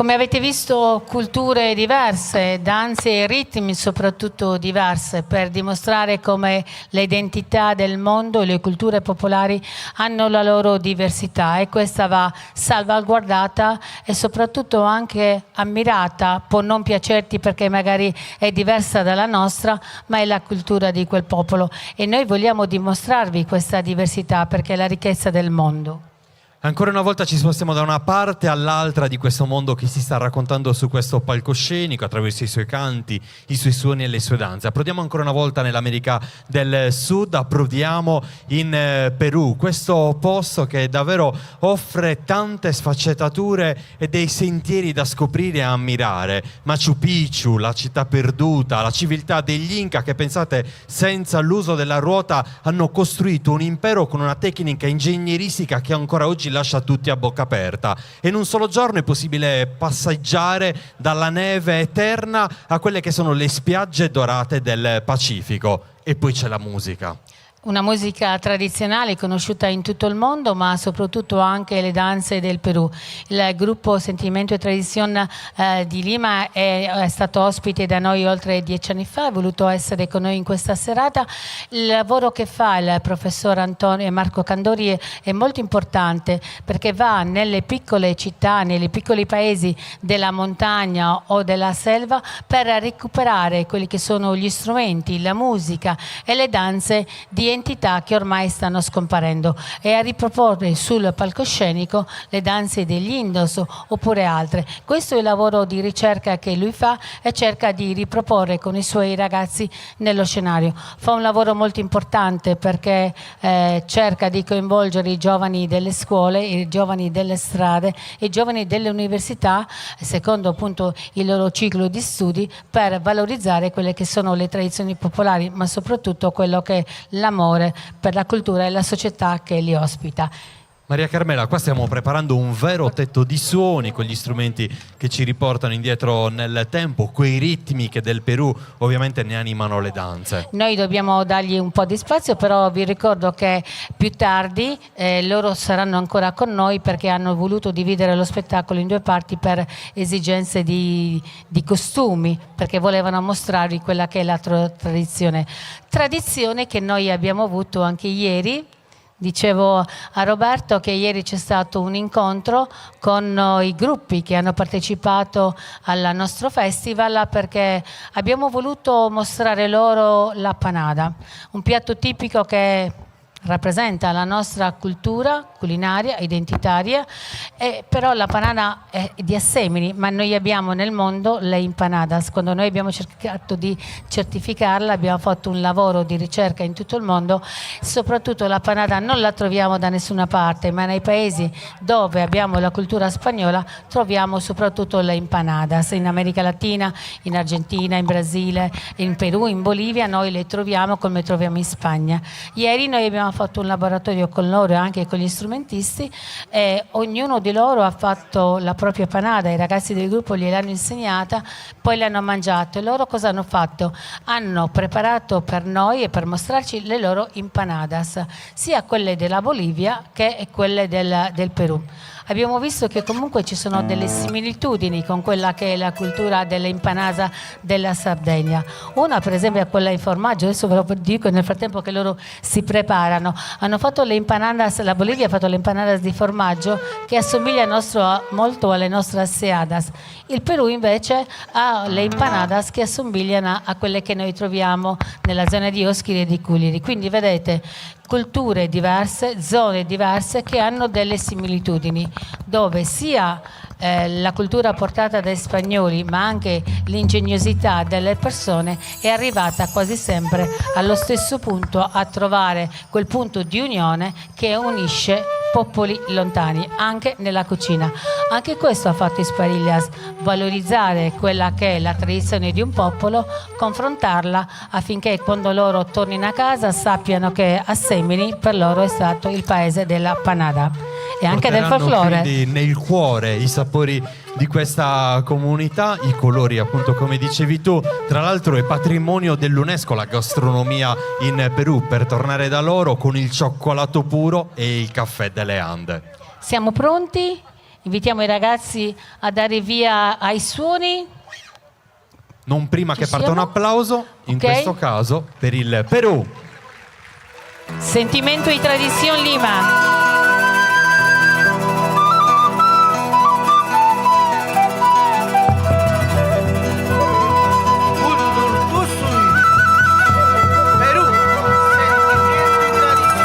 Come avete visto, culture diverse, danze e ritmi soprattutto diverse, per dimostrare come le identità del mondo e le culture popolari hanno la loro diversità, e questa va salvaguardata e soprattutto anche ammirata. Può non piacerti perché magari è diversa dalla nostra, ma è la cultura di quel popolo, e noi vogliamo dimostrarvi questa diversità perché è la ricchezza del mondo. Ancora una volta ci spostiamo da una parte all'altra di questo mondo che si sta raccontando su questo palcoscenico attraverso i suoi canti, i suoi suoni e le sue danze. Approdiamo ancora una volta nell'America del Sud, approdiamo in Perù, questo posto che davvero offre tante sfaccettature e dei sentieri da scoprire e ammirare. Machu Picchu, la città perduta, la civiltà degli Inca che, pensate, senza l'uso della ruota hanno costruito un impero con una tecnica ingegneristica che ancora oggi lascia tutti a bocca aperta. E in un solo giorno è possibile passeggiare dalla neve eterna a quelle che sono le spiagge dorate del Pacifico. E poi c'è la musica. Una musica tradizionale conosciuta in tutto il mondo, ma soprattutto anche le danze del Perù. Il gruppo Sentimento e Tradizione di Lima è stato ospite da noi oltre 10 anni fa, ha voluto essere con noi in questa serata. Il lavoro che fa il professor Marco Candori è molto importante, perché va nelle piccole città, nei piccoli paesi della montagna o della selva per recuperare quelli che sono gli strumenti, la musica e le danze di entità che ormai stanno scomparendo, e a riproporre sul palcoscenico le danze degli Indos oppure altre. Questo è il lavoro di ricerca che lui fa e cerca di riproporre con i suoi ragazzi nello scenario. Fa un lavoro molto importante perché cerca di coinvolgere i giovani delle scuole, i giovani delle strade, i giovani delle università, secondo appunto il loro ciclo di studi, per valorizzare quelle che sono le tradizioni popolari, ma soprattutto quello che è l'amore per la cultura e la società che li ospita. Maria Carmela, qua stiamo preparando un vero tetto di suoni con gli strumenti che ci riportano indietro nel tempo, quei ritmi che del Perù ovviamente ne animano le danze. Noi dobbiamo dargli un po' di spazio, però vi ricordo che più tardi loro saranno ancora con noi, perché hanno voluto dividere lo spettacolo in due parti per esigenze di costumi, perché volevano mostrarvi quella che è la tradizione che noi abbiamo avuto anche ieri. Dicevo a Roberto che ieri c'è stato un incontro con i gruppi che hanno partecipato al nostro festival, perché abbiamo voluto mostrare loro la panada, un piatto tipico che rappresenta la nostra cultura culinaria, identitaria, però la panada è di Assemini, ma noi abbiamo nel mondo le empanadas. Quando noi abbiamo cercato di certificarla, abbiamo fatto un lavoro di ricerca in tutto il mondo. Soprattutto la panada non la troviamo da nessuna parte, ma nei paesi dove abbiamo la cultura spagnola troviamo soprattutto le empanadas. In America Latina, in Argentina, in Brasile, in Perù, in Bolivia noi le troviamo come troviamo in Spagna. Ieri noi abbiamo fatto un laboratorio con loro e anche con gli strumentisti, e ognuno di loro ha fatto la propria panada. I ragazzi del gruppo gliel'hanno insegnata, poi l'hanno mangiato, e loro cosa hanno fatto? Hanno preparato per noi e per mostrarci le loro empanadas, sia quelle della Bolivia che quelle del Perù. Abbiamo visto che comunque ci sono delle similitudini con quella che è la cultura delle empanadas della Sardegna. Una per esempio è quella in formaggio, adesso ve lo dico nel frattempo che loro si preparano. Hanno fatto le empanadas, la Bolivia ha fatto le empanadas di formaggio che assomiglia molto alle nostre aseadas. Il Perù invece ha le empanadas che assomigliano a quelle che noi troviamo nella zona di Oschiri e di Culliri. Quindi vedete, culture diverse, zone diverse che hanno delle similitudini, dove sia la cultura portata dai spagnoli, ma anche l'ingegnosità delle persone è arrivata quasi sempre allo stesso punto, a trovare quel punto di unione che unisce popoli lontani, anche nella cucina. Anche questo ha fatto Isparillas, valorizzare quella che è la tradizione di un popolo, confrontarla affinché quando loro tornino a casa sappiano che Assemini per loro è stato il paese della panada e anche del folklore. Quindi nel cuore i sapori di questa comunità, i colori appunto come dicevi tu. Tra l'altro è patrimonio dell'UNESCO la gastronomia in Perù, per tornare da loro con il cioccolato puro e il caffè delle Ande. Siamo pronti? invitiamo i ragazzi a dare via ai suoni. Non prima Ci che parta un siamo? applauso, in Ok. questo caso per il Perù. Sentimento y Tradición Lima. Perú, sentimiento y tradición.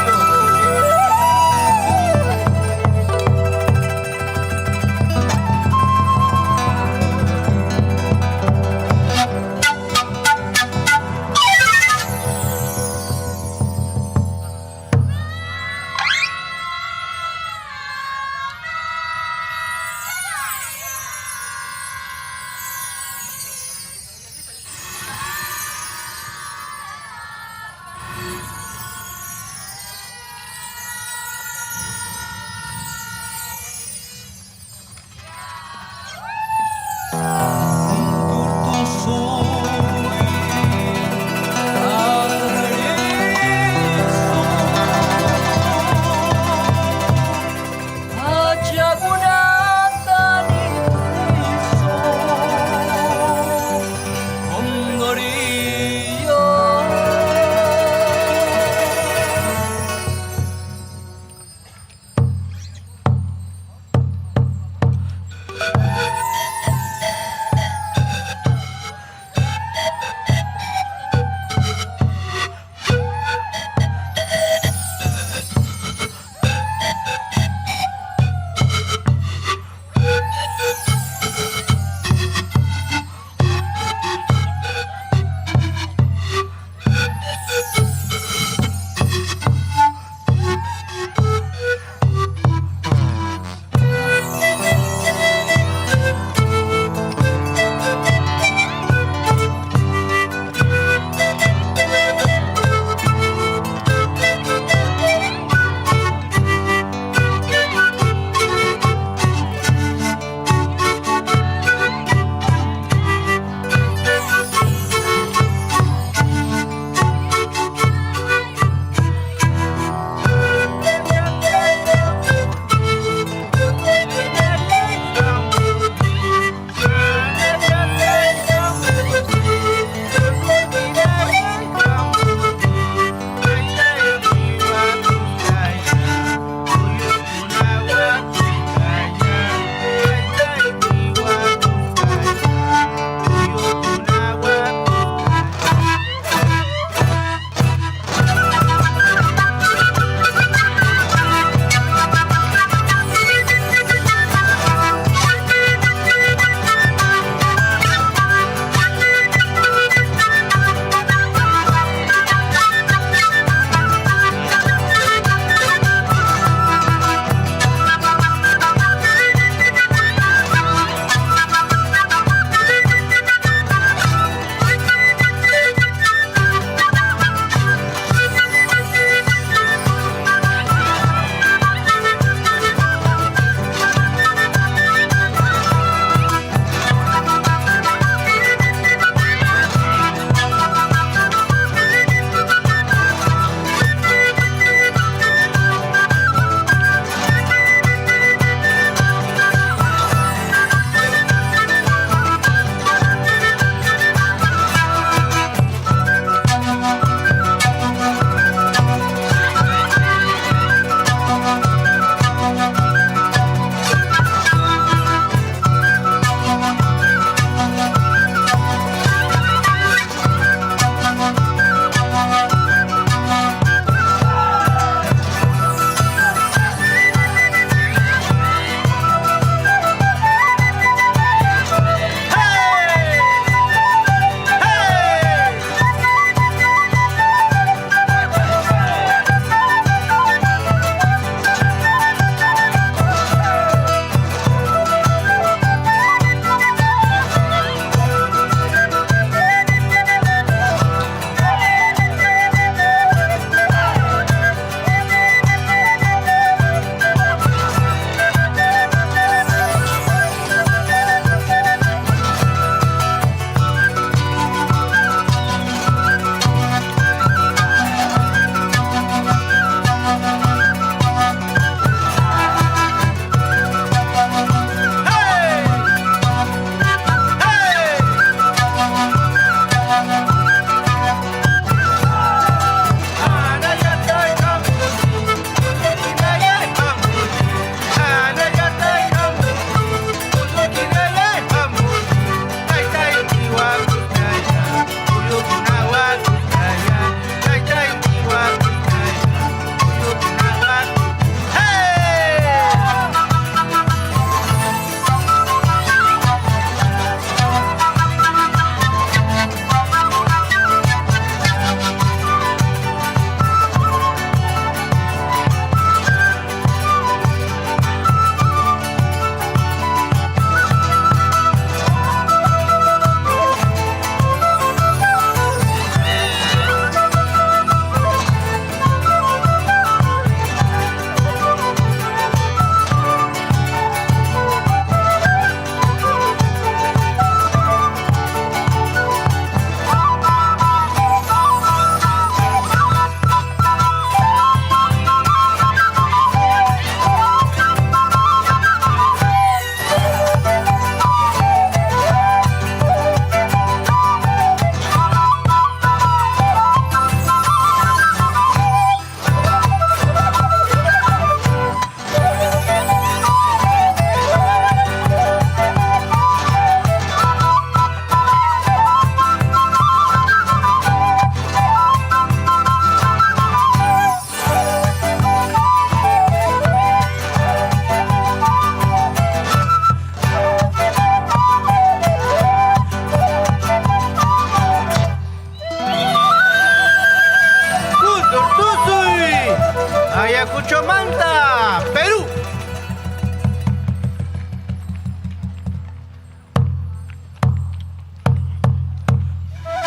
Sergio Manta, Perù.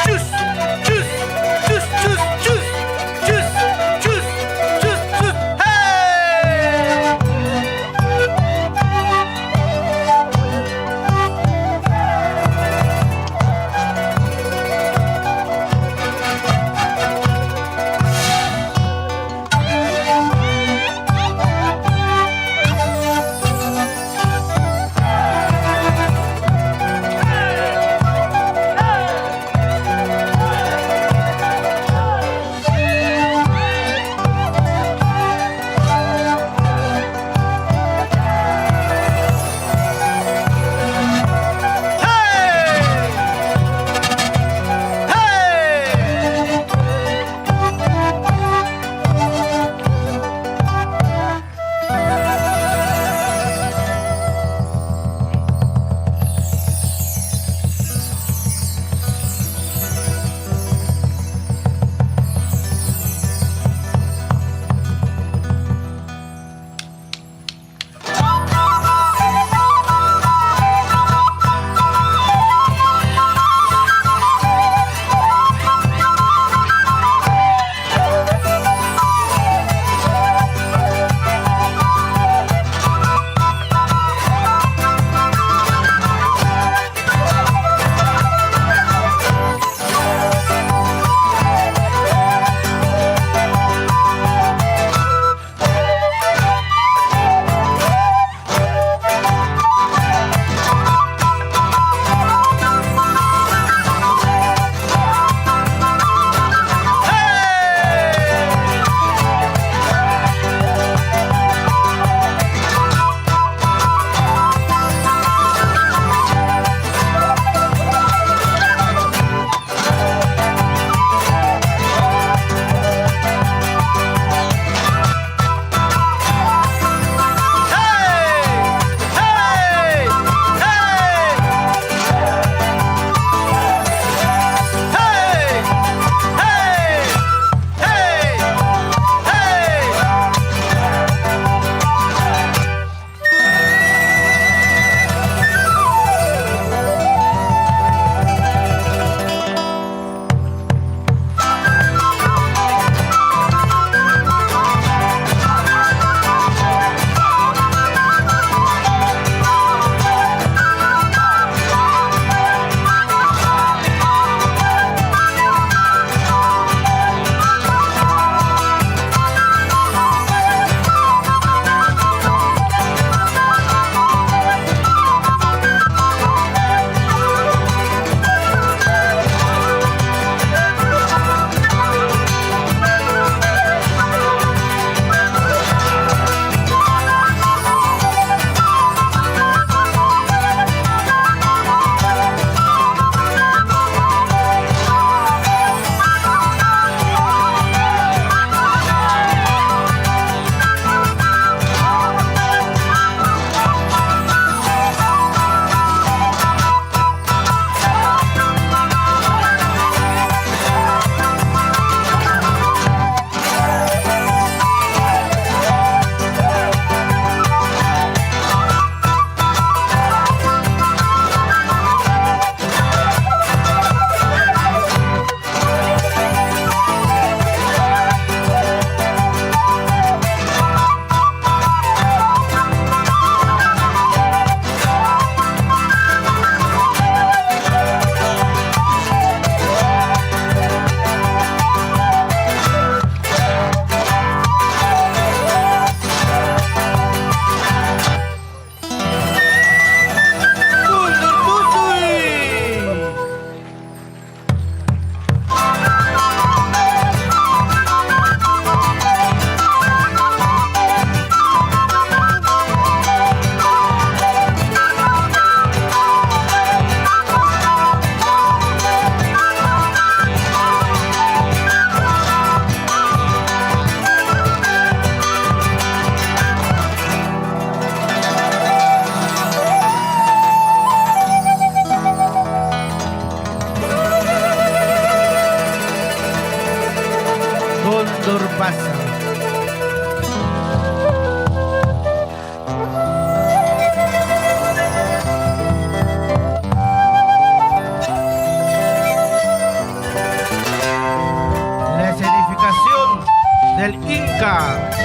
Tschüss, tschüss, tschüss, tschüss, tschüss, tschüss, tschüss, tschüss, tschüss. Hey! Condor pasa. del Inca.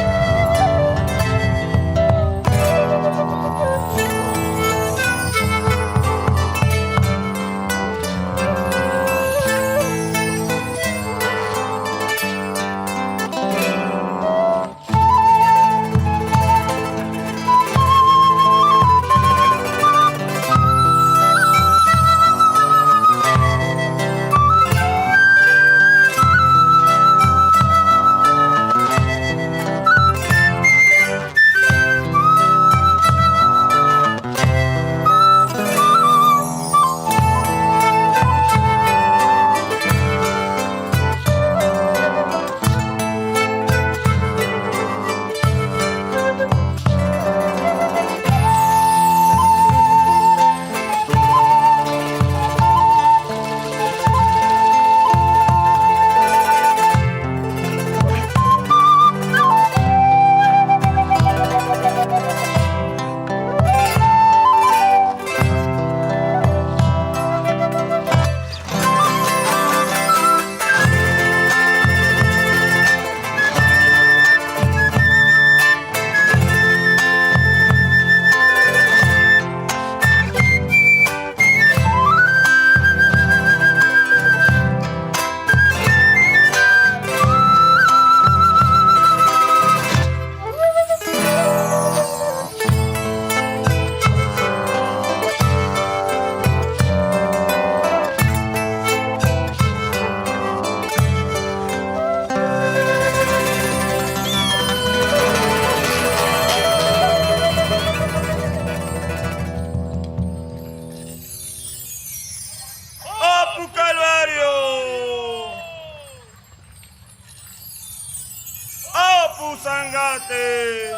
Sangate,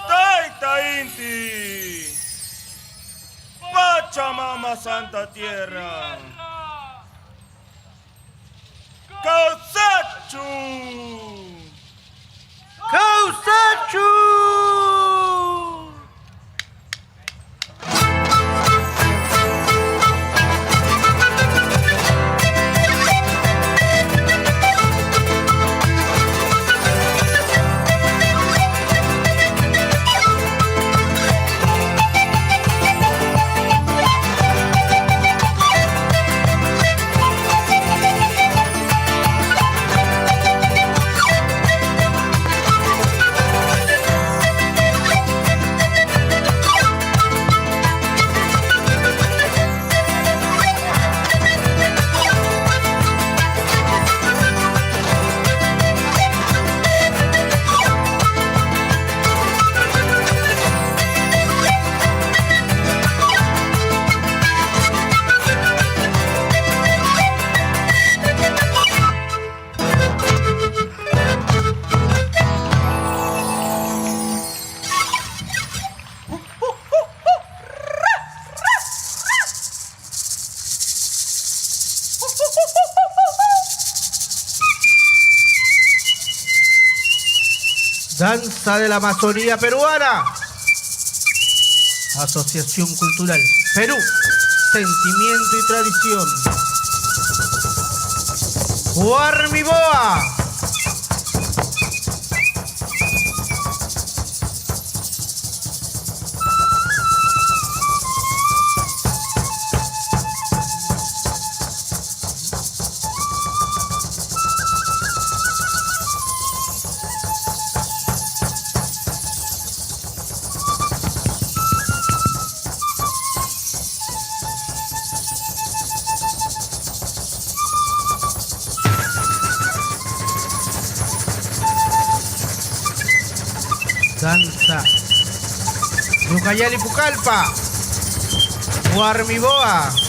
Taita Inti, Pachamama Santa Tierra, Causachu, ¡Causachu! Danza de la Amazonía Peruana. Asociación Cultural Perú, Sentimiento y Tradición. Huarmiboa. Danza Yucayali Pucallpa, Huarmiboa.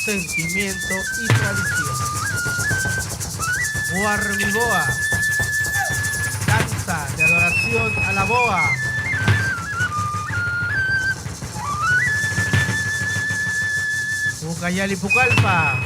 sentimiento y tradición. Guarmiboa, danza de adoración a la boa. Ucayali Pucallpa.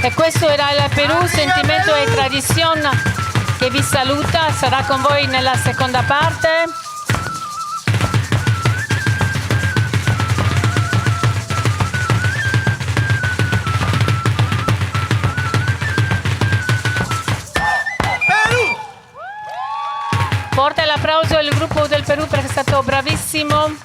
E questo era il Perù, sentimento e tradizione che vi saluta, sarà con voi nella seconda parte. Forte l'applauso al gruppo del Perù perché è stato bravissimo.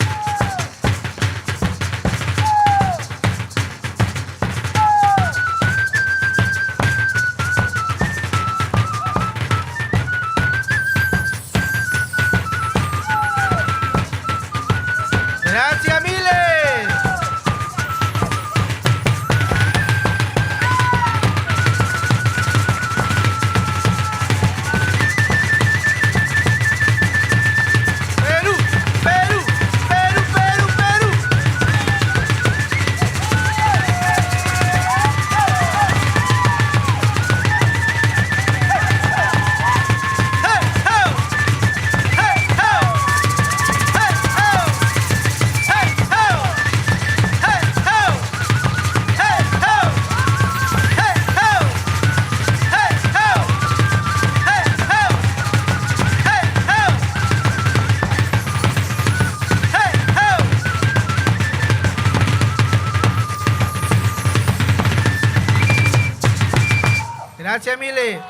Grazie mille! Perú, Perú, Perú, Perú, Perú. Hey, ho! Hey, ho! Hey, ho! Hey, ho! Hey, ho! Hey, ho! Hey, ho! Hey, ho! Hey, ho! Hey, ho! Hey, ho! Grazie mille.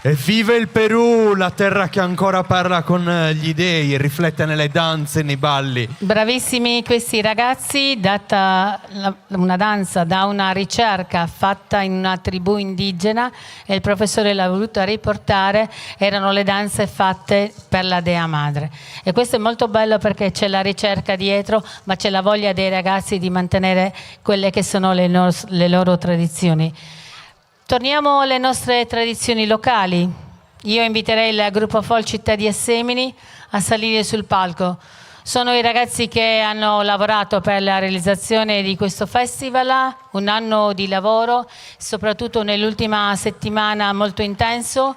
E vive il Perù, la terra che ancora parla con gli dei, riflette nelle danze, nei balli. Bravissimi questi ragazzi, data una danza da una ricerca fatta in una tribù indigena e il professore l'ha voluta riportare, erano le danze fatte per la Dea Madre. E questo è molto bello perché c'è la ricerca dietro, ma c'è la voglia dei ragazzi di mantenere quelle che sono le loro tradizioni. Torniamo alle nostre tradizioni locali. Io inviterei il gruppo Folk Città di Assemini a salire sul palco. Sono i ragazzi che hanno lavorato per la realizzazione di questo festival, un anno di lavoro, soprattutto nell'ultima settimana molto intenso,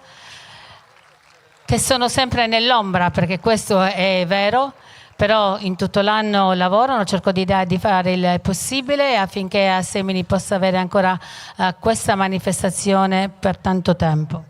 che sono sempre nell'ombra, perché questo è vero, però in tutto l'anno lavorano, cerco di fare il possibile affinché Assemini possa avere ancora questa manifestazione per tanto tempo.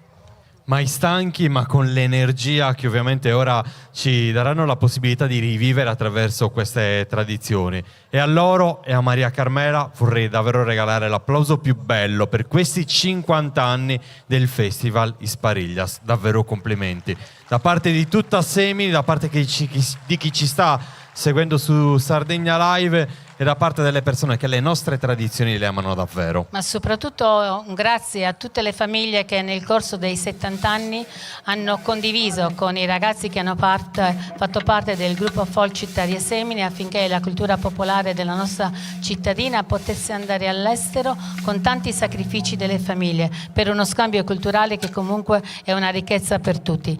Mai stanchi, ma con l'energia che ovviamente ora ci daranno la possibilità di rivivere attraverso queste tradizioni. E a loro e a Maria Carmela vorrei davvero regalare l'applauso più bello per questi 50 anni del Festival Isparillas. Davvero complimenti. Da parte di tutta Assemini, da parte di chi ci sta seguendo su Sardegna Live e da parte delle persone che le nostre tradizioni le amano davvero. Ma soprattutto grazie a tutte le famiglie che nel corso dei 70 anni hanno condiviso con i ragazzi che hanno fatto parte del gruppo Folk Città di Assemini affinché la cultura popolare della nostra cittadina potesse andare all'estero con tanti sacrifici delle famiglie per uno scambio culturale che comunque è una ricchezza per tutti.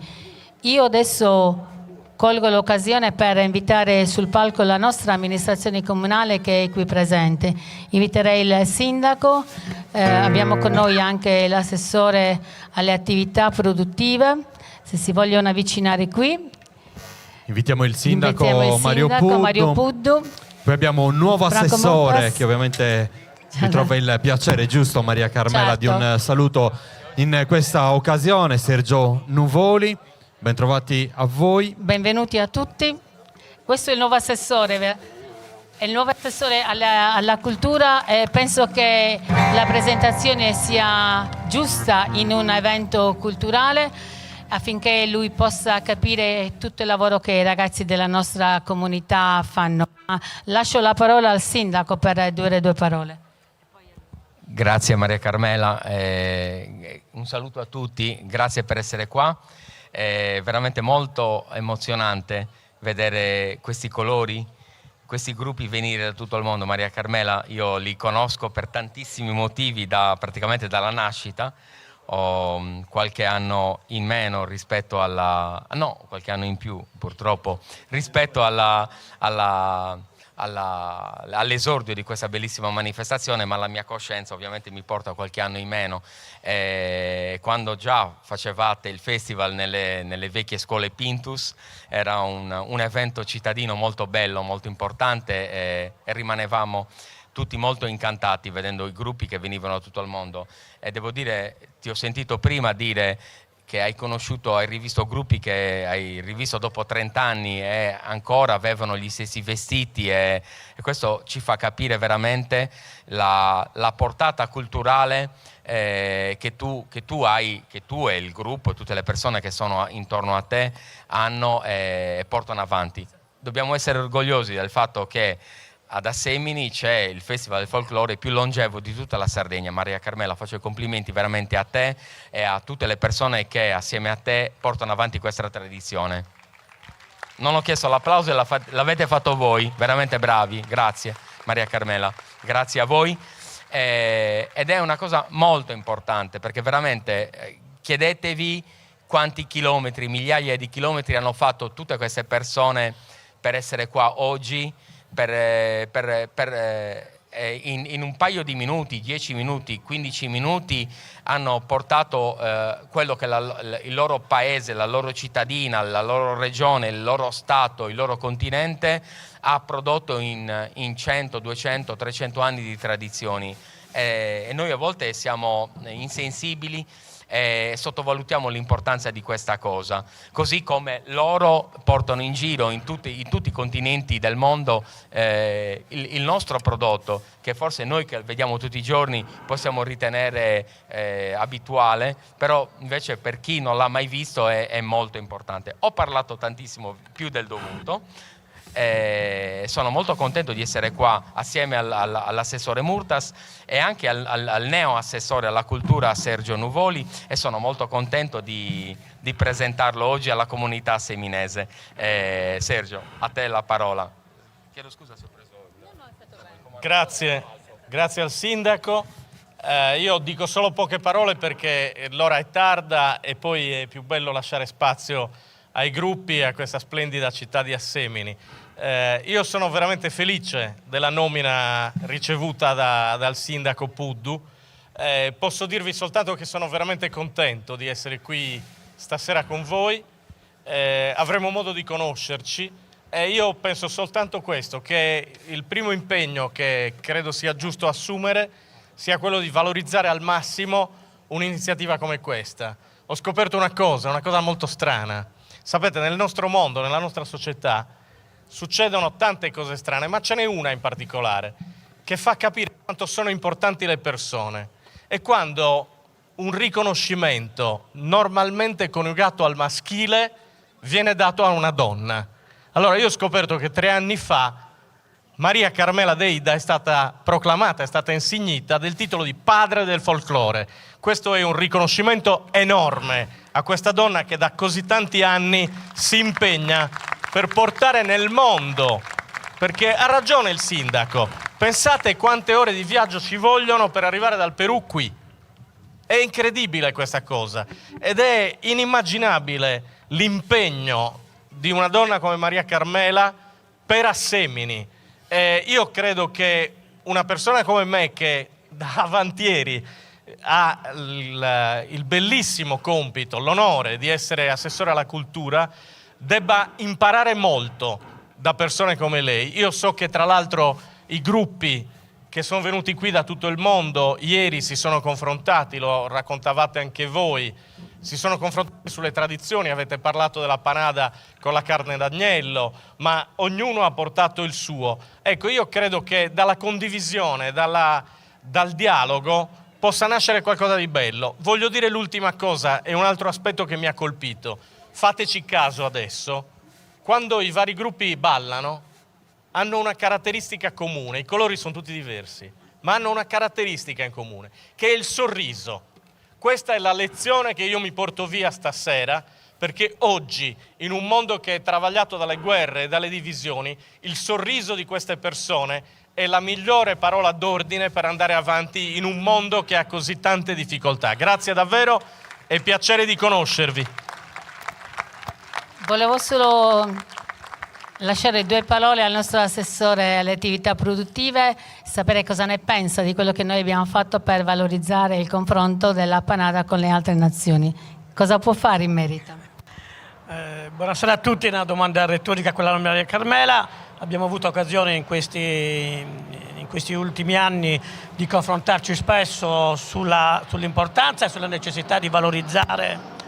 Io adesso colgo l'occasione per invitare sul palco la nostra amministrazione comunale che è qui presente. Inviterei il sindaco, abbiamo con noi anche l'assessore alle attività produttive, se si vogliono avvicinare qui. Invitiamo il sindaco, Mario Puddu. Poi abbiamo un nuovo Franco assessore Montes. che ovviamente mi trova il piacere, giusto Maria Carmela, Certo. di un saluto in questa occasione, Sergio Nuvoli. Bentrovati a voi. Benvenuti a tutti. Questo è il nuovo assessore. È il nuovo assessore alla cultura e penso che la presentazione sia giusta in un evento culturale affinché lui possa capire tutto il lavoro che i ragazzi della nostra comunità fanno. Lascio la parola al sindaco per dire due parole. Grazie Maria Carmela, un saluto a tutti, grazie per essere qua. È veramente molto emozionante vedere questi colori, questi gruppi venire da tutto il mondo. Maria Carmela io li conosco per tantissimi motivi, praticamente dalla nascita. Ho qualche anno in meno rispetto qualche anno in più purtroppo rispetto all'esordio di questa bellissima manifestazione, ma la mia coscienza ovviamente mi porta qualche anno in meno. Quando già facevate il festival nelle vecchie scuole Pintus era un evento cittadino molto bello, molto importante e rimanevamo tutti molto incantati vedendo i gruppi che venivano da tutto il mondo. E devo dire, ti ho sentito prima dire che hai rivisto gruppi che hai rivisto dopo 30 anni e ancora avevano gli stessi vestiti e questo ci fa capire veramente la portata culturale che tu hai, che tu e il gruppo e tutte le persone che sono intorno a te hanno e portano avanti. Dobbiamo essere orgogliosi del fatto che ad Assemini c'è il Festival del Folklore più longevo di tutta la Sardegna. Maria Carmela, faccio i complimenti veramente a te e a tutte le persone che assieme a te portano avanti questa tradizione. Non ho chiesto l'applauso e l'avete fatto voi, veramente bravi, grazie Maria Carmela, grazie a voi. Ed è una cosa molto importante perché veramente chiedetevi quanti chilometri, migliaia di chilometri hanno fatto tutte queste persone per essere qua oggi. In un paio di minuti, 10 minuti, 15 minuti hanno portato quello che il loro paese, la loro cittadina, la loro regione, il loro stato, il loro continente ha prodotto in 100, 200, 300 anni di tradizioni. E noi a volte siamo insensibili sottovalutiamo l'importanza di questa cosa, così come loro portano in giro in tutti i continenti del mondo il nostro prodotto, che forse noi che vediamo tutti i giorni possiamo ritenere abituale, però invece per chi non l'ha mai visto è molto importante. Ho parlato tantissimo, più del dovuto. Sono molto contento di essere qua assieme all'assessore Murtas e anche al neo assessore alla cultura Sergio Nuvoli, e sono molto contento di presentarlo oggi alla comunità seminese. Sergio, a te la parola. Chiedo scusa se ho preso... Grazie al sindaco. Io dico solo poche parole perché l'ora è tarda e poi è più bello lasciare spazio ai gruppi e a questa splendida città di Assemini. Io sono veramente felice della nomina ricevuta dal sindaco Puddu. Posso dirvi soltanto che sono veramente contento di essere qui stasera con voi. Avremo modo di conoscerci e io penso soltanto questo, che il primo impegno che credo sia giusto assumere sia quello di valorizzare al massimo un'iniziativa come questa. Ho scoperto una cosa molto strana. Sapete, nel nostro mondo, nella nostra società, succedono tante cose strane, ma ce n'è una in particolare che fa capire quanto sono importanti le persone. E quando un riconoscimento normalmente coniugato al maschile viene dato a una donna. Allora io ho scoperto che 3 anni fa Maria Carmela Deida è stata proclamata, è stata insignita del titolo di padre del folklore. Questo è un riconoscimento enorme a questa donna che da così tanti anni si impegna per portare nel mondo, perché ha ragione il sindaco, pensate quante ore di viaggio ci vogliono per arrivare dal Perù qui. È incredibile questa cosa ed è inimmaginabile l'impegno di una donna come Maria Carmela per Assemini. Io credo che una persona come me, che da avantieri ha il bellissimo compito, l'onore di essere assessore alla cultura, debba imparare molto da persone come lei. Io so che tra l'altro i gruppi che sono venuti qui da tutto il mondo ieri si sono confrontati, lo raccontavate anche voi, si sono confrontati sulle tradizioni, avete parlato della panada con la carne d'agnello, ma ognuno ha portato il suo. Ecco, io credo che dalla condivisione, dal dialogo possa nascere qualcosa di bello. Voglio dire l'ultima cosa, è un altro aspetto che mi ha colpito. Fateci caso adesso, quando i vari gruppi ballano, hanno una caratteristica comune, i colori sono tutti diversi, ma hanno una caratteristica in comune, che è il sorriso. Questa è la lezione che io mi porto via stasera, perché oggi, in un mondo che è travagliato dalle guerre e dalle divisioni, il sorriso di queste persone è la migliore parola d'ordine per andare avanti in un mondo che ha così tante difficoltà. Grazie davvero e piacere di conoscervi. Volevo solo lasciare 2 parole al nostro assessore alle attività produttive, sapere cosa ne pensa di quello che noi abbiamo fatto per valorizzare il confronto della panada con le altre nazioni. Cosa può fare in merito? Buonasera a tutti, una domanda retorica a quella di Maria Carmela. Abbiamo avuto occasione in questi ultimi anni di confrontarci spesso sull'importanza e sulla necessità di valorizzare,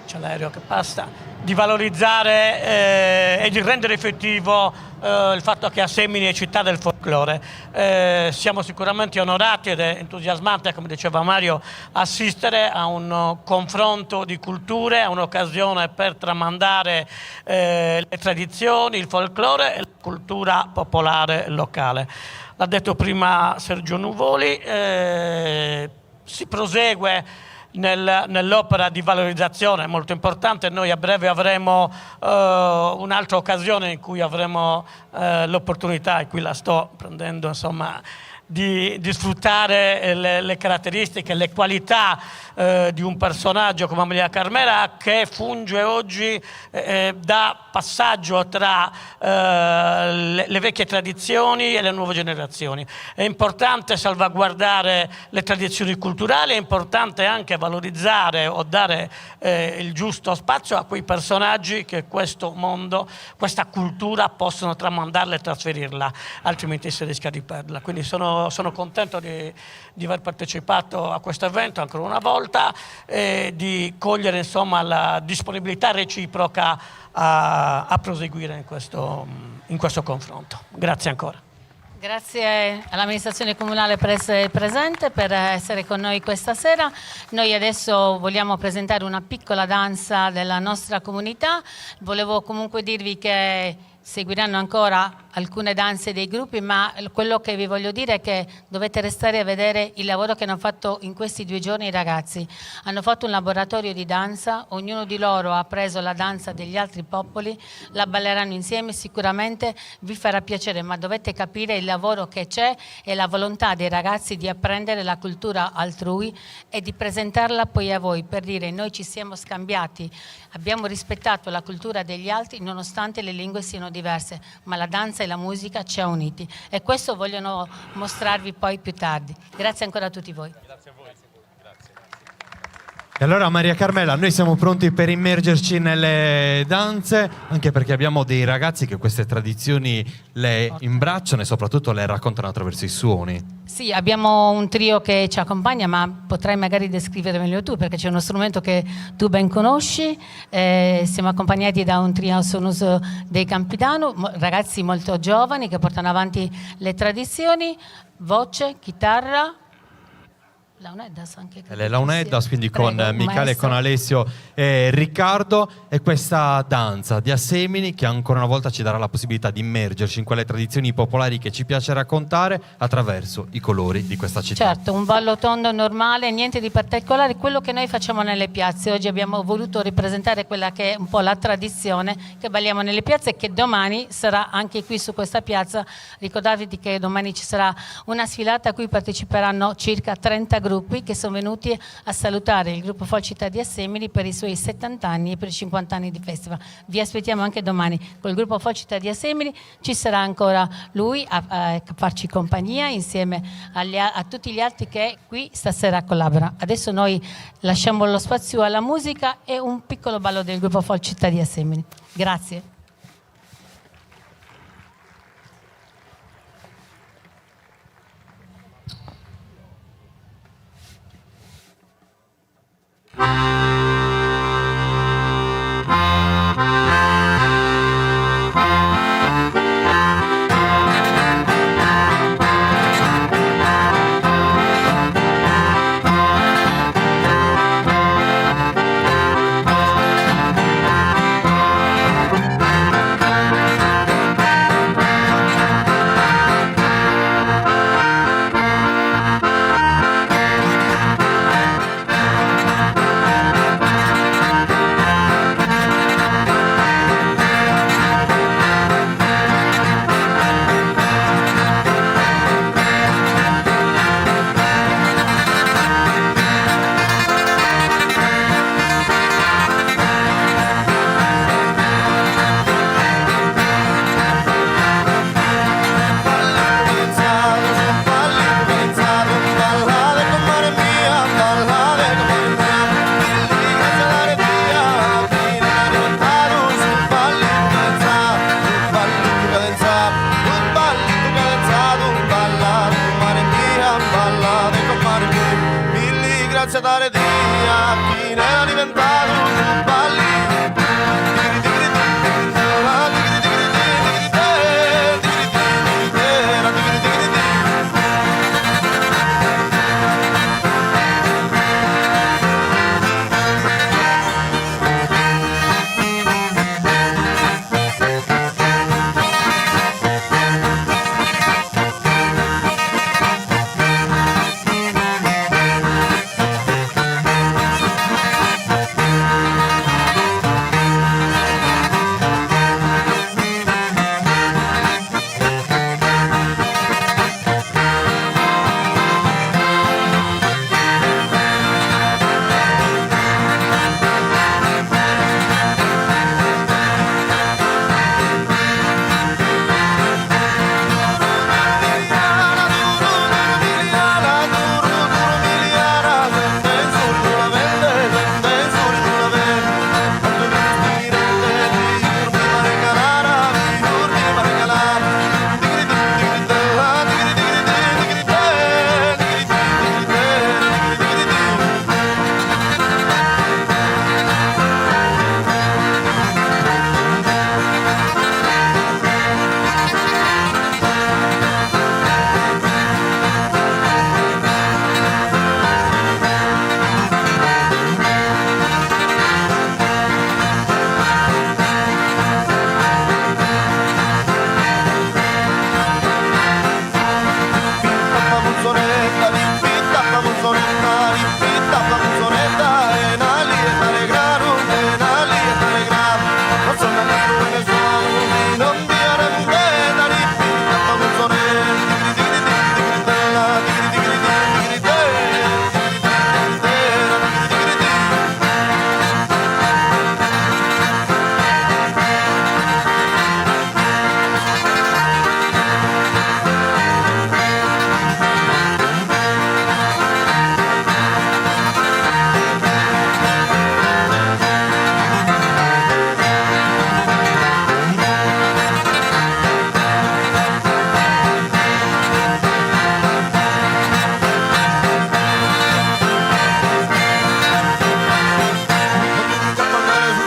c'è l'aereo che passa, di valorizzare e di rendere effettivo il fatto che Assemini è città del folklore. Siamo sicuramente onorati ed è entusiasmante, come diceva Mario, assistere a un confronto di culture, a un'occasione per tramandare le tradizioni, il folklore e la cultura popolare locale. L'ha detto prima Sergio Nuvoli, si prosegue nell'opera di valorizzazione molto importante. Noi a breve avremo un'altra occasione in cui avremo l'opportunità, e qui la sto prendendo, insomma, di sfruttare le caratteristiche, le qualità di un personaggio come Maria Carmela, che funge oggi da passaggio tra le vecchie tradizioni e le nuove generazioni. È importante salvaguardare le tradizioni culturali, è importante anche valorizzare o dare il giusto spazio a quei personaggi che questo mondo, questa cultura possono tramandarla e trasferirla, altrimenti si rischia di perderla. Quindi sono sono contento di aver partecipato a questo evento ancora una volta e di cogliere insomma la disponibilità reciproca a proseguire in questo confronto. Grazie ancora. Grazie all'amministrazione comunale per essere presente, per essere con noi questa sera. Noi adesso vogliamo presentare una piccola danza della nostra comunità. Volevo comunque dirvi che seguiranno ancora alcune danze dei gruppi, ma quello che vi voglio dire è che dovete restare a vedere il lavoro che hanno fatto in questi 2 giorni i ragazzi. Hanno fatto un laboratorio di danza, ognuno di loro ha preso la danza degli altri popoli, la balleranno insieme, sicuramente vi farà piacere, ma dovete capire il lavoro che c'è e la volontà dei ragazzi di apprendere la cultura altrui e di presentarla poi a voi, per dire noi ci siamo scambiati, abbiamo rispettato la cultura degli altri nonostante le lingue siano diverse, ma la danza e la musica ci ha uniti e questo vogliono mostrarvi poi più tardi. Grazie ancora a tutti voi. Grazie a voi. Grazie. E allora Maria Carmela, noi siamo pronti per immergerci nelle danze, anche perché abbiamo dei ragazzi che queste tradizioni le imbracciano e soprattutto le raccontano attraverso i suoni. Sì, abbiamo un trio che ci accompagna, ma potrai magari descrivere meglio tu, perché c'è uno strumento che tu ben conosci. Siamo accompagnati da un trio sonus dei Campidano, ragazzi molto giovani che portano avanti le tradizioni, voce, chitarra. Launeddas anche. Le Launeddas, quindi con Prego, Michele, maestro. con Alessio e Riccardo, e questa danza di Assemini che ancora una volta ci darà la possibilità di immergerci in quelle tradizioni popolari che ci piace raccontare attraverso i colori di questa città. Certo, un ballo tondo normale, niente di particolare, quello che noi facciamo nelle piazze. Oggi abbiamo voluto ripresentare quella che è un po' la tradizione che balliamo nelle piazze e che domani sarà anche qui su questa piazza. Ricordatevi che domani ci sarà una sfilata a cui parteciperanno circa 30 gruppi che sono venuti a salutare il gruppo Folk Città di Assemini per i suoi 70 anni e per i 50 anni di festival. Vi aspettiamo anche domani col gruppo Folk Città di Assemini, ci sarà ancora lui a farci compagnia insieme a tutti gli altri che qui stasera collaborano. Adesso noi lasciamo lo spazio alla musica e un piccolo ballo del gruppo Folk Città di Assemini. Grazie. Thank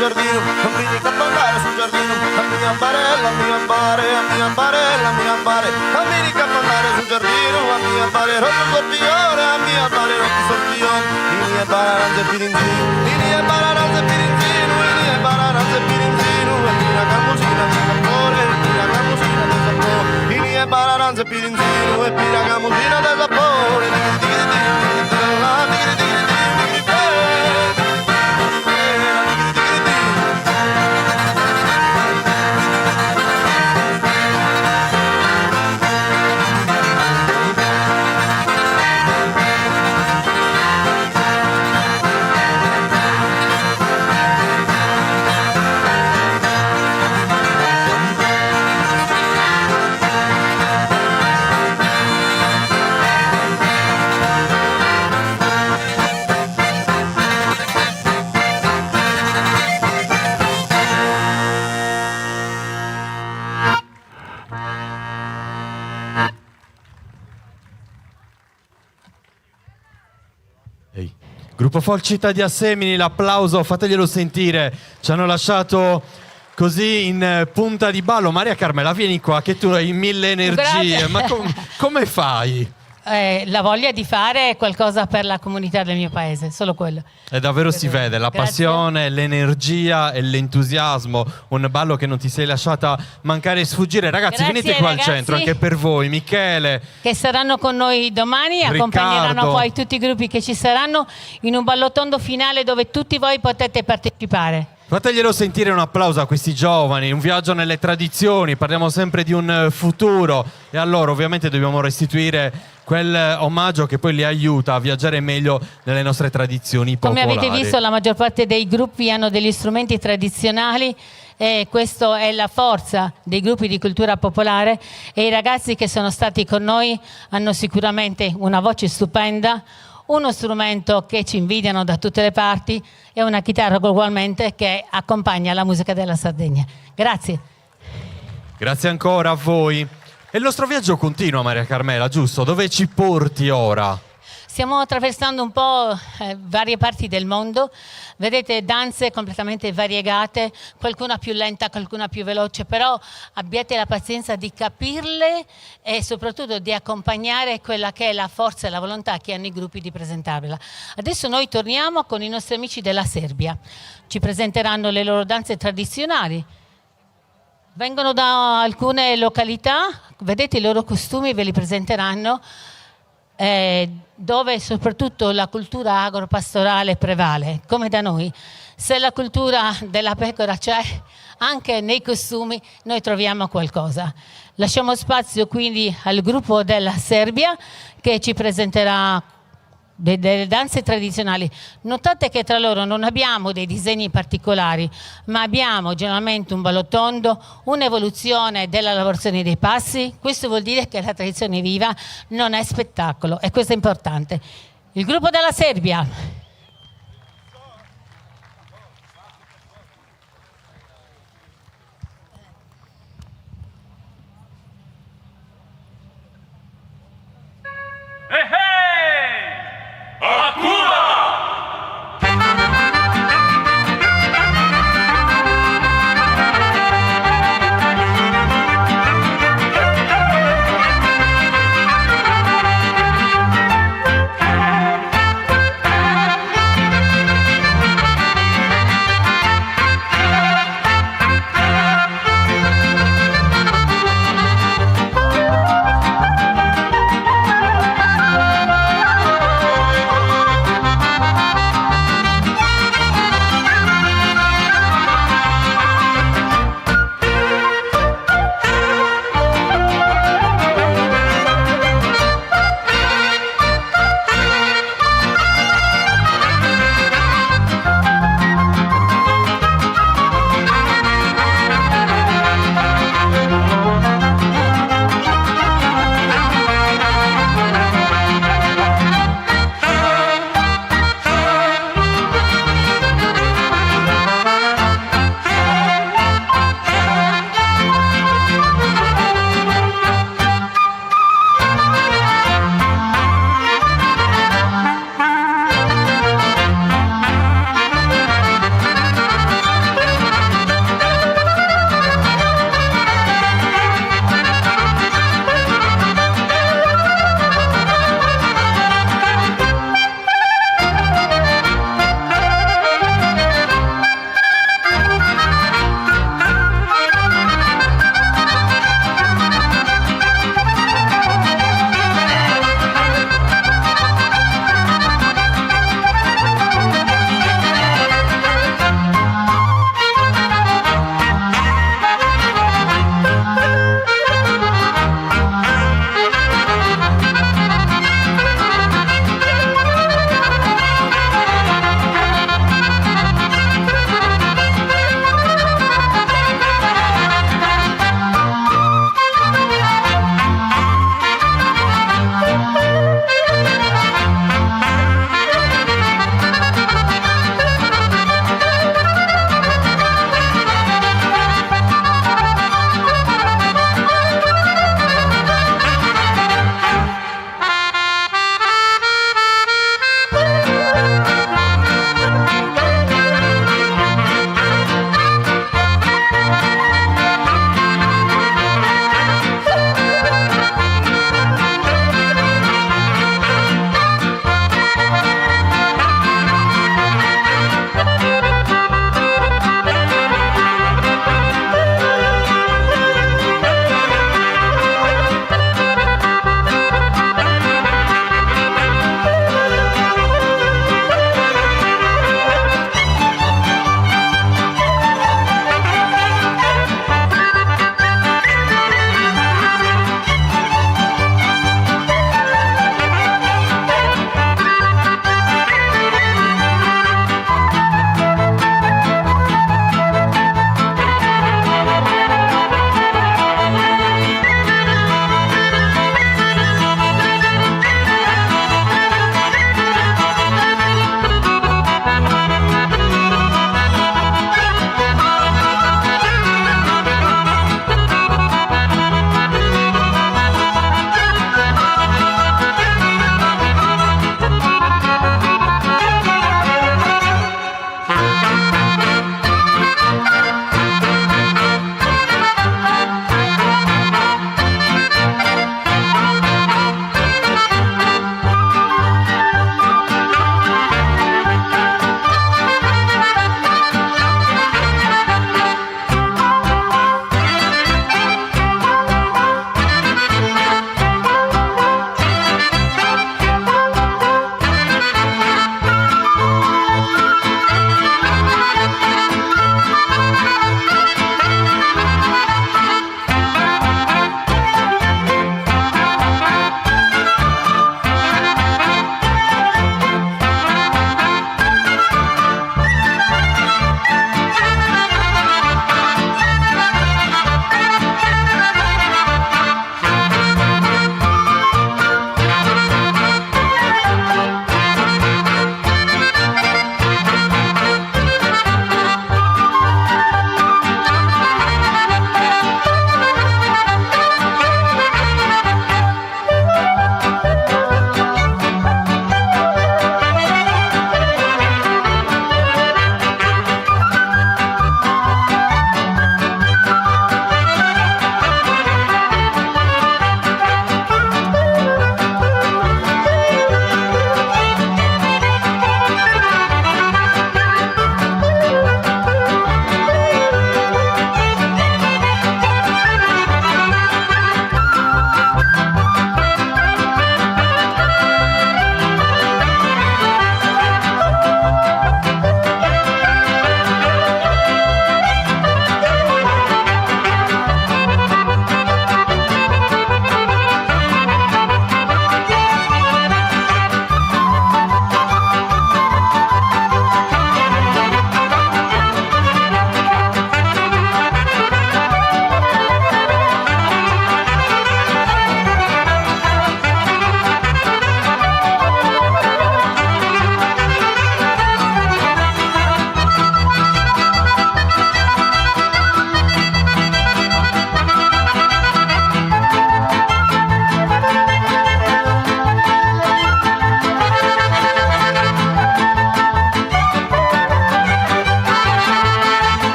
giardino, cammini a ballare sul giardino, a mia barella, a mia bare, a mia barella, a mia bare, cammini a ballare sul giardino, a mia bare, rotto scorpione, a mia bare, rotto scorpione, ini e bararanze e pirinzino, ini e bararanze e pirinzino, ini e bararanze e pirinzino, e tira camusina del sapore, e tira camusina del sapore, ini e bararanze e pirinzino, e tira camusina del sapore, Gruppo Folk Città di Assemini, l'applauso, fateglielo sentire. Ci hanno lasciato così in punta di ballo. Maria Carmela, vieni qua che tu hai mille energie. Grazie. Ma come fai? La voglia di fare qualcosa per la comunità del mio paese, solo quello. E davvero si vede la Grazie. passione, l'energia e l'entusiasmo. Un ballo che non ti sei lasciata mancare e sfuggire. Ragazzi, Grazie, venite qua al ragazzi. centro, anche per voi. Michele, Che saranno con noi domani, accompagneranno Riccardo. poi tutti i gruppi che ci saranno in un ballotondo finale dove tutti voi potete partecipare. fateglielo sentire un applauso a questi giovani. Un viaggio nelle tradizioni, parliamo sempre di un futuro. E allora ovviamente dobbiamo restituire quel omaggio che poi li aiuta a viaggiare meglio nelle nostre tradizioni Come popolari. avete visto, la maggior parte dei gruppi hanno degli strumenti tradizionali e questa è la forza dei gruppi di cultura popolare, e i ragazzi che sono stati con noi hanno sicuramente una voce stupenda, uno strumento che ci invidiano da tutte le parti e una chitarra ugualmente che accompagna la musica della Sardegna. Grazie. Grazie ancora a voi. E il nostro viaggio continua, Maria Carmela, giusto? Dove ci porti ora? Stiamo attraversando un po' varie parti del mondo, vedete danze completamente variegate, qualcuna più lenta, qualcuna più veloce, però abbiate la pazienza di capirle e soprattutto di accompagnare quella che è la forza e la volontà che hanno i gruppi di presentarvela. Adesso noi torniamo con i nostri amici della Serbia, ci presenteranno le loro danze tradizionali. Vengono da alcune località, vedete i loro costumi, ve li presenteranno, dove soprattutto la cultura agropastorale prevale, come da noi. Se la cultura della pecora c'è, anche nei costumi noi troviamo qualcosa. Lasciamo spazio quindi al gruppo della Serbia che ci presenterà delle danze tradizionali. Notate che tra loro non abbiamo dei disegni particolari, ma abbiamo generalmente un ballotondo, un'evoluzione della lavorazione dei passi. Questo vuol dire che la tradizione viva, non è spettacolo, e questo è importante. Il gruppo della Serbia.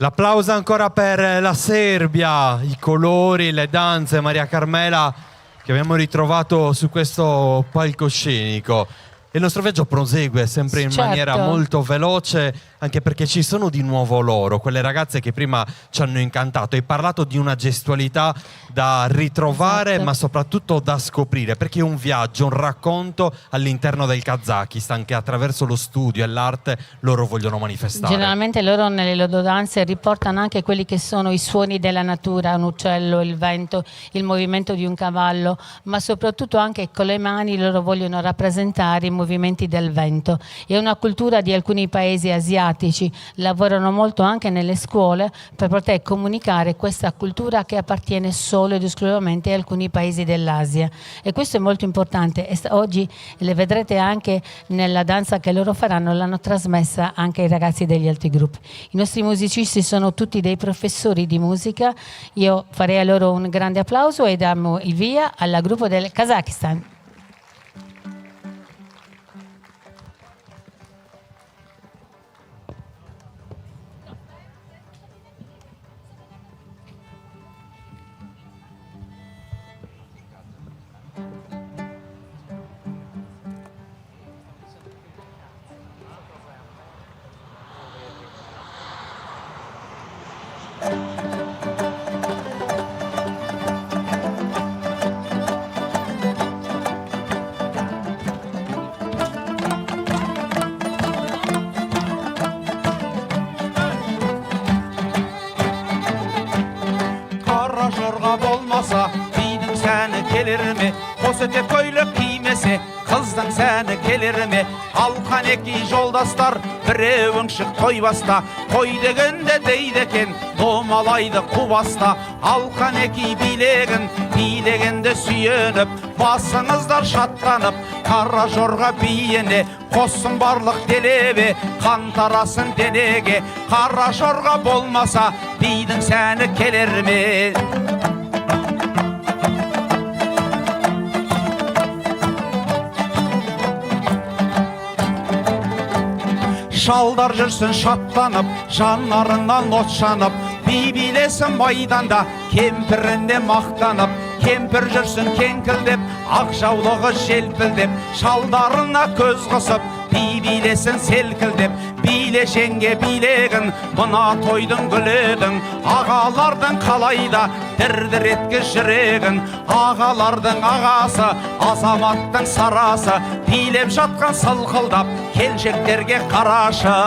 L'applauso ancora per la Serbia, i colori, le danze, Maria Carmela, che abbiamo ritrovato su questo palcoscenico. E il nostro viaggio prosegue sempre in Certo. maniera molto veloce, anche perché ci sono di nuovo loro, quelle ragazze che prima ci hanno incantato. Hai parlato di una gestualità da ritrovare, Esatto. ma soprattutto da scoprire, perché è un viaggio, un racconto all'interno del Kazakistan che attraverso lo studio e l'arte loro vogliono manifestare. Generalmente loro nelle loro danze riportano anche quelli che sono i suoni della natura, un uccello, il vento, il movimento di un cavallo, ma soprattutto anche con le mani loro vogliono rappresentare i movimenti del vento. È una cultura di alcuni paesi asiatici, lavorano molto anche nelle scuole per poter comunicare questa cultura che appartiene solo ed esclusivamente a alcuni paesi dell'Asia, e questo è molto importante. E oggi le vedrete anche nella danza che loro faranno, l'hanno trasmessa anche ai ragazzi degli altri gruppi. I nostri musicisti sono tutti dei professori di musica, io farei a loro un grande applauso e diamo il via al gruppo del Kazakistan. Kara jorga bolmasa Beynin seni gelir mi? Kosetet köylük giymese Kızdın seni gelir mi? Alkan eki joldastar Birevin şık toybasta Toy degende deydeken Domalaydı kubasta Alkan eki bilegin Bilegende süyenip Basınızlar şatlanıp Kara jorga biyene Kossun barlık delebe Kantarasın denege Kara jorga bolmasa Beynin seni gelir mi? Şaldar жүрсін шаттанып, жанарыңнан от жанып, биbilесін майданда, кемпіріне мақтанып, кемпір жүрсін кеңкілдеп, ақ жаулығы желпілдеп, шалдарына көз қысып, биbilесін селкілдеп, билешенге билегін, мына тойдың гүлегін, ағалардың қалайда, дір-дір еткіз жүрегін, ағалардың ағасы, азаматтың сарасы, билеп жатқан сылқылдап, келіншектерге қарашы.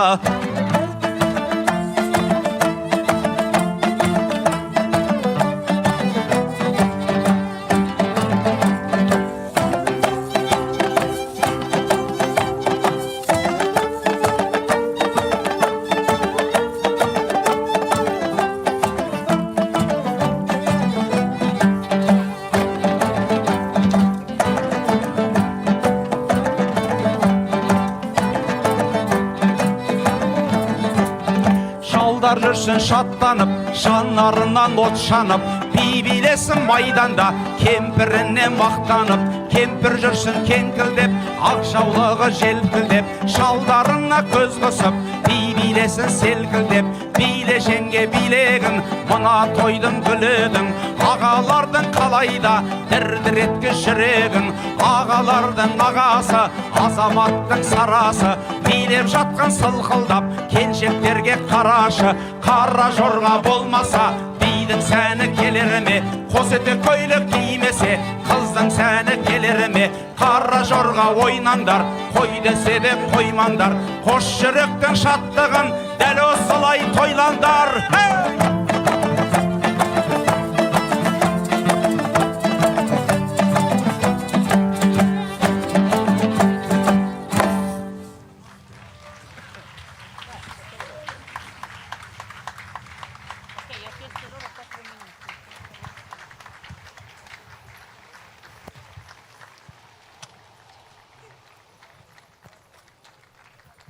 Шалдар жүрсін шаттанып, жанарынан от жанып, биbilесін майданда, кемпіріне мақтанып, кемпір жүрсін кеңкілдеп, ақ жаулығы желпілдеп, шалдарына көз қысып, биbilесін селкілдеп, билешенге билегін, мына тойдың гүлегін, ағалардың қалайда, дір-дір еткіз жүрегін, ағалардың ағасы, азаматтың сарасы, билеп жатқан сылқылдап, келіншектерге қарашы. Қара жорға болмаса, бидің сәні келер ме? Қос етек көйлек кимесе, қыздың сәні келер ме? Қара жорға ойнаңдар, қой десе де қоймаңдар, қос жүректің шаттығын дәл осылай тойлаңдар.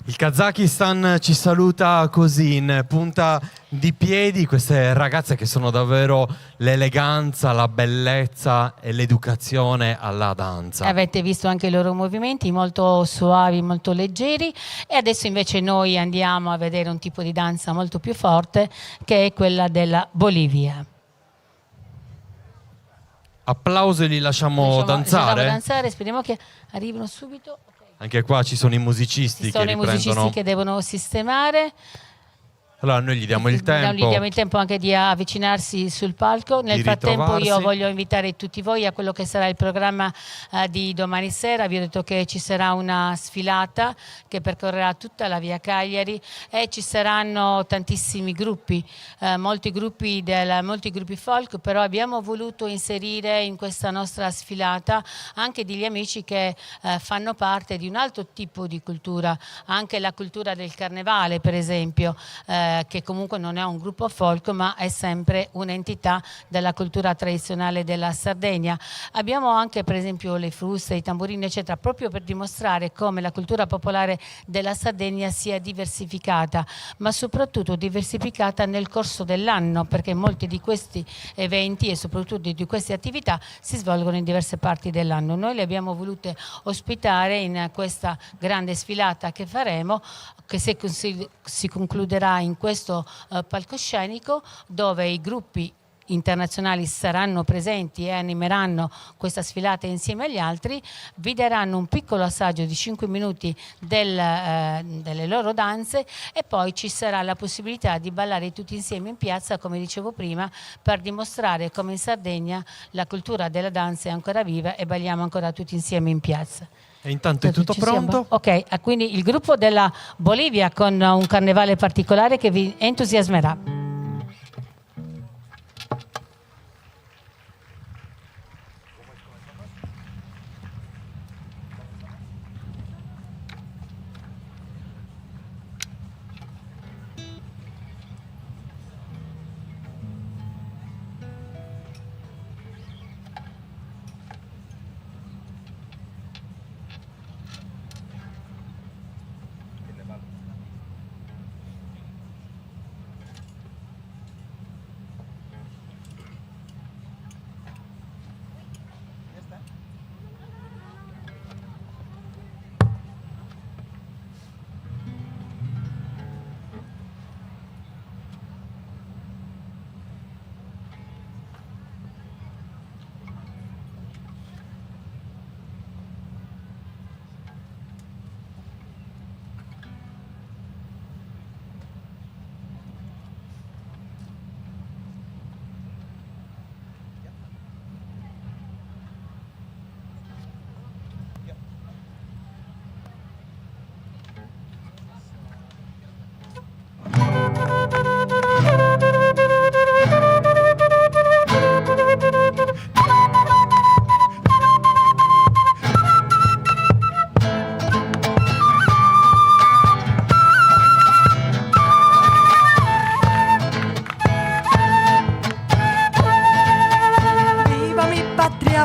Il Kazakistan ci saluta così in punta di piedi queste ragazze che sono davvero l'eleganza, la bellezza e l'educazione alla danza. Avete visto anche i loro movimenti molto suavi, molto leggeri, e adesso invece noi andiamo a vedere un tipo di danza molto più forte, che è quella della Bolivia. Applausi, li lasciamo danzare. danzare, speriamo che arrivino subito. Anche qua ci sono i musicisti Ci sono che i musicisti riprendono. che devono sistemare. Allora noi gli diamo il tempo. Gli diamo il tempo anche di avvicinarsi sul palco. Nel Di frattempo ritrovarsi. io voglio invitare tutti voi a quello che sarà il programma di domani sera. Vi ho detto che ci sarà una sfilata che percorrerà tutta la via Cagliari e ci saranno tantissimi gruppi, molti gruppi folk, però abbiamo voluto inserire in questa nostra sfilata anche degli amici che fanno parte di un altro tipo di cultura, anche la cultura del carnevale per esempio, che comunque non è un gruppo folk ma è sempre un'entità della cultura tradizionale della Sardegna. Abbiamo anche per esempio le fruste, i tamburini eccetera, proprio per dimostrare come la cultura popolare della Sardegna sia diversificata, ma soprattutto diversificata nel corso dell'anno, perché molti di questi eventi e soprattutto di queste attività si svolgono in diverse parti dell'anno. Noi le abbiamo volute ospitare in questa grande sfilata che faremo, che si concluderà in questo palcoscenico, dove i gruppi internazionali saranno presenti e animeranno questa sfilata insieme agli altri, vi daranno un piccolo assaggio di 5 minuti delle loro danze e poi ci sarà la possibilità di ballare tutti insieme in piazza, come dicevo prima, per dimostrare come in Sardegna la cultura della danza è ancora viva e balliamo ancora tutti insieme in piazza. E intanto è tutto pronto? Ok, quindi il gruppo della Bolivia con un carnevale particolare che vi entusiasmerà.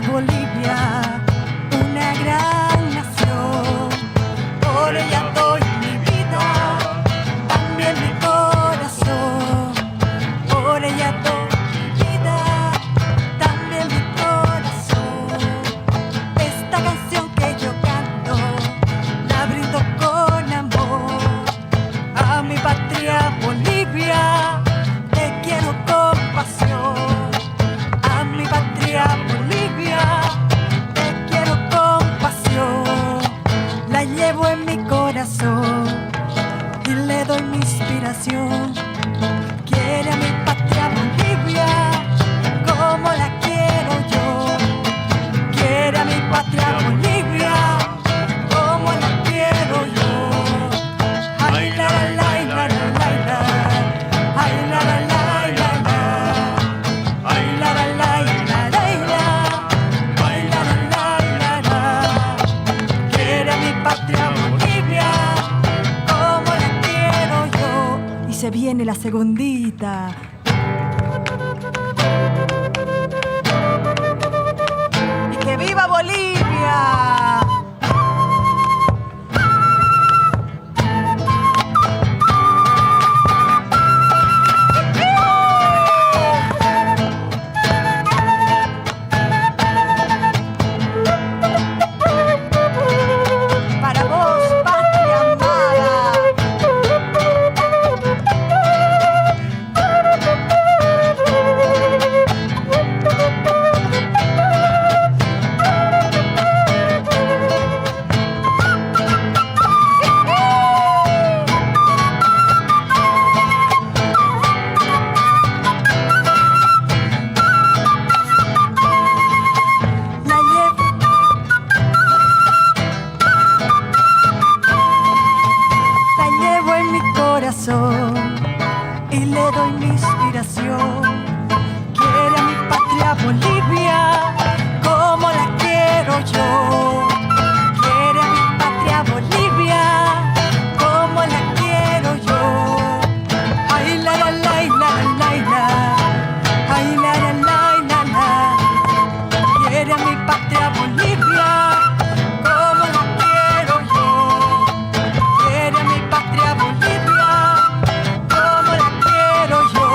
Bolivia, una gran nación. Por ella doy mi vida, también mi corazón. Por ella doy mi vida, también mi corazón. Esta canción que yo canto la brindo con amor a mi patria Bolivia. Te quiero con pasión a mi patria Bolivia. Te quiero con pasión, la llevo en mi corazón y le doy mi inspiración. Quiere a mi patria Bolivia como la quiero yo. Quiere a mi patria Bolivia como la quiero yo. Ay la la la la la la, ay la la la la la, ay la la la la la la, ay la la la la la. Quiere a mi patria Bolivia como la quiero yo. Y se viene la segundita. Y que viva Bolivia. patria Bolivia, como la quiero yo. Quiere a mi patria Bolivia, como la quiero yo.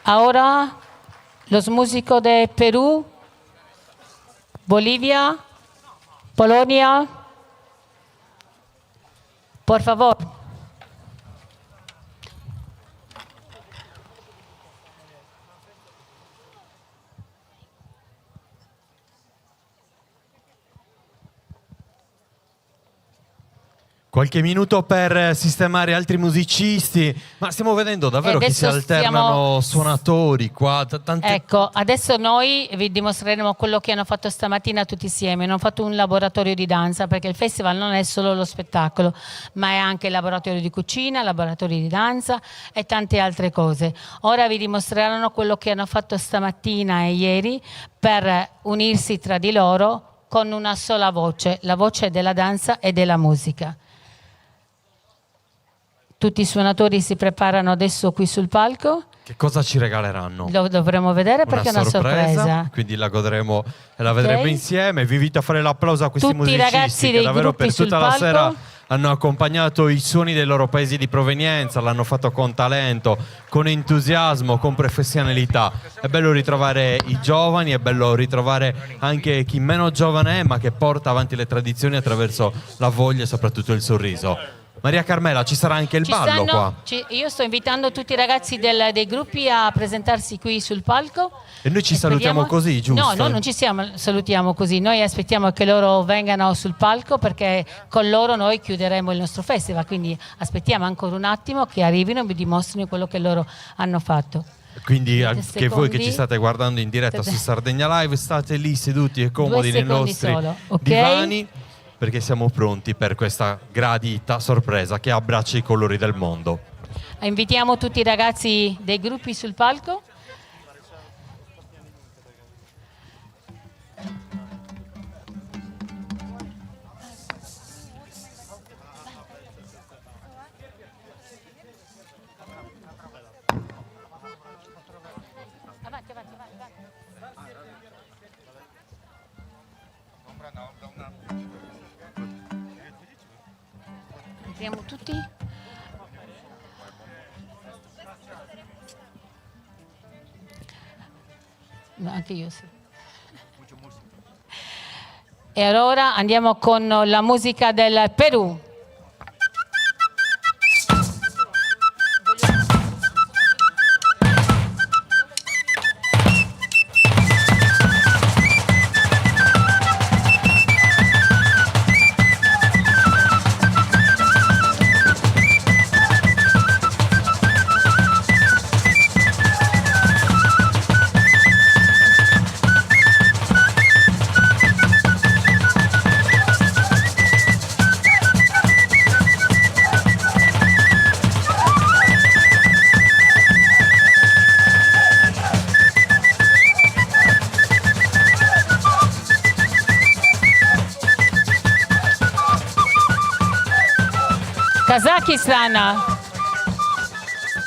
Ahora los músicos de Perú, Bolivia, Polonia, por favor. Qualche minuto per sistemare altri musicisti, ma stiamo vedendo davvero che si alternano suonatori qua. Ecco, adesso noi vi dimostreremo quello che hanno fatto stamattina tutti insieme. Hanno fatto un laboratorio di danza, perché il festival non è solo lo spettacolo, ma è anche laboratorio di cucina, laboratorio di danza e tante altre cose. Ora vi dimostreranno quello che hanno fatto stamattina e ieri per unirsi tra di loro con una sola voce, la voce della danza e della musica. Tutti i suonatori si preparano adesso qui sul palco. Che cosa ci regaleranno? Lo dovremo vedere perché è una sorpresa. Quindi la godremo e la vedremo insieme. Vi invito a fare l'applauso a questi Tutti i musicisti ragazzi che dei davvero gruppi per sul tutta la palco. sera hanno accompagnato i suoni dei loro paesi di provenienza, l'hanno fatto con talento, con entusiasmo, con professionalità. È bello ritrovare i giovani, è bello ritrovare anche chi meno giovane è, ma che porta avanti le tradizioni attraverso la voglia e soprattutto il sorriso. Maria Carmela, ci sarà anche il ballo qua. Io sto invitando tutti i ragazzi dei gruppi a presentarsi qui sul palco. E noi ci salutiamo così, giusto? No, non ci salutiamo così. Noi aspettiamo che loro vengano sul palco, perché con loro noi chiuderemo il nostro festival. Quindi aspettiamo ancora un attimo che arrivino e vi dimostrino quello che loro hanno fatto. Quindi anche voi che ci state guardando in diretta su Sardegna Live, state lì seduti e comodi nei nostri divani, perché siamo pronti per questa gradita sorpresa che abbraccia i colori del mondo. Invitiamo tutti i ragazzi dei gruppi sul palco. Entriamo tutti? No, anche io sì. E allora andiamo con la musica del Perù.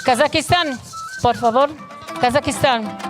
Kazakistán, por favor. Kazakistán.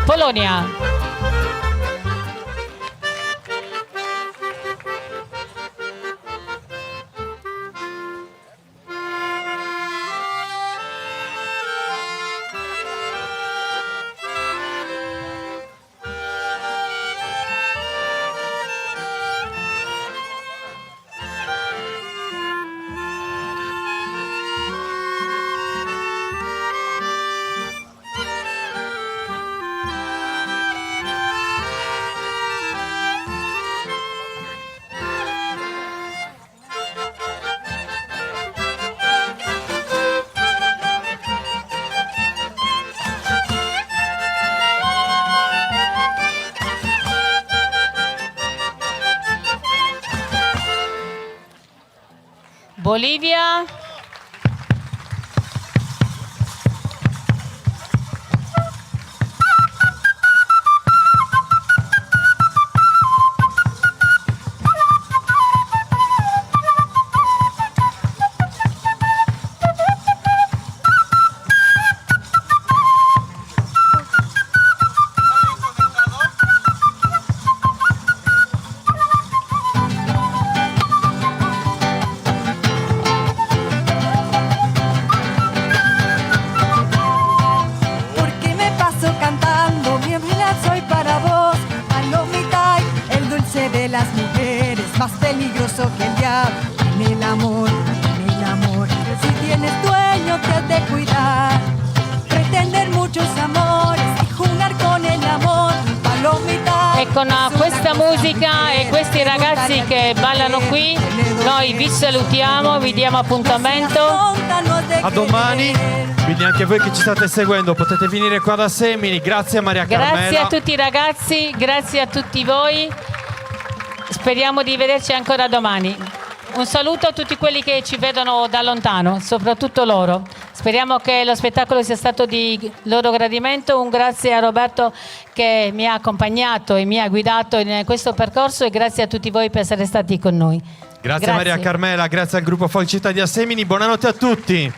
Polonia. Bolivia. Porque me paso cantando, mi verdad soy para vos. Palomita, el dulce de las mujeres, más peligroso que el diablo. En el amor, en el amor. Si tienes dueño, te has de cuidar. Pretender muchos amores y jugar con el amor. Palomita. E con questa musica e questi ragazzi che ballano qui, noi vi salutiamo, vi diamo appuntamento. A domani, quindi anche voi che ci state seguendo potete venire qua da Semini. Grazie a Maria Carmela. Grazie a tutti i ragazzi, grazie a tutti voi. Speriamo di vederci ancora domani. Un saluto a tutti quelli che ci vedono da lontano, soprattutto loro. Speriamo che lo spettacolo sia stato di loro gradimento. Un grazie a Roberto che mi ha accompagnato e mi ha guidato in questo percorso, e grazie a tutti voi per essere stati con noi. Grazie a Maria Carmela, grazie al gruppo Folk Città di Assemini. Buonanotte a tutti.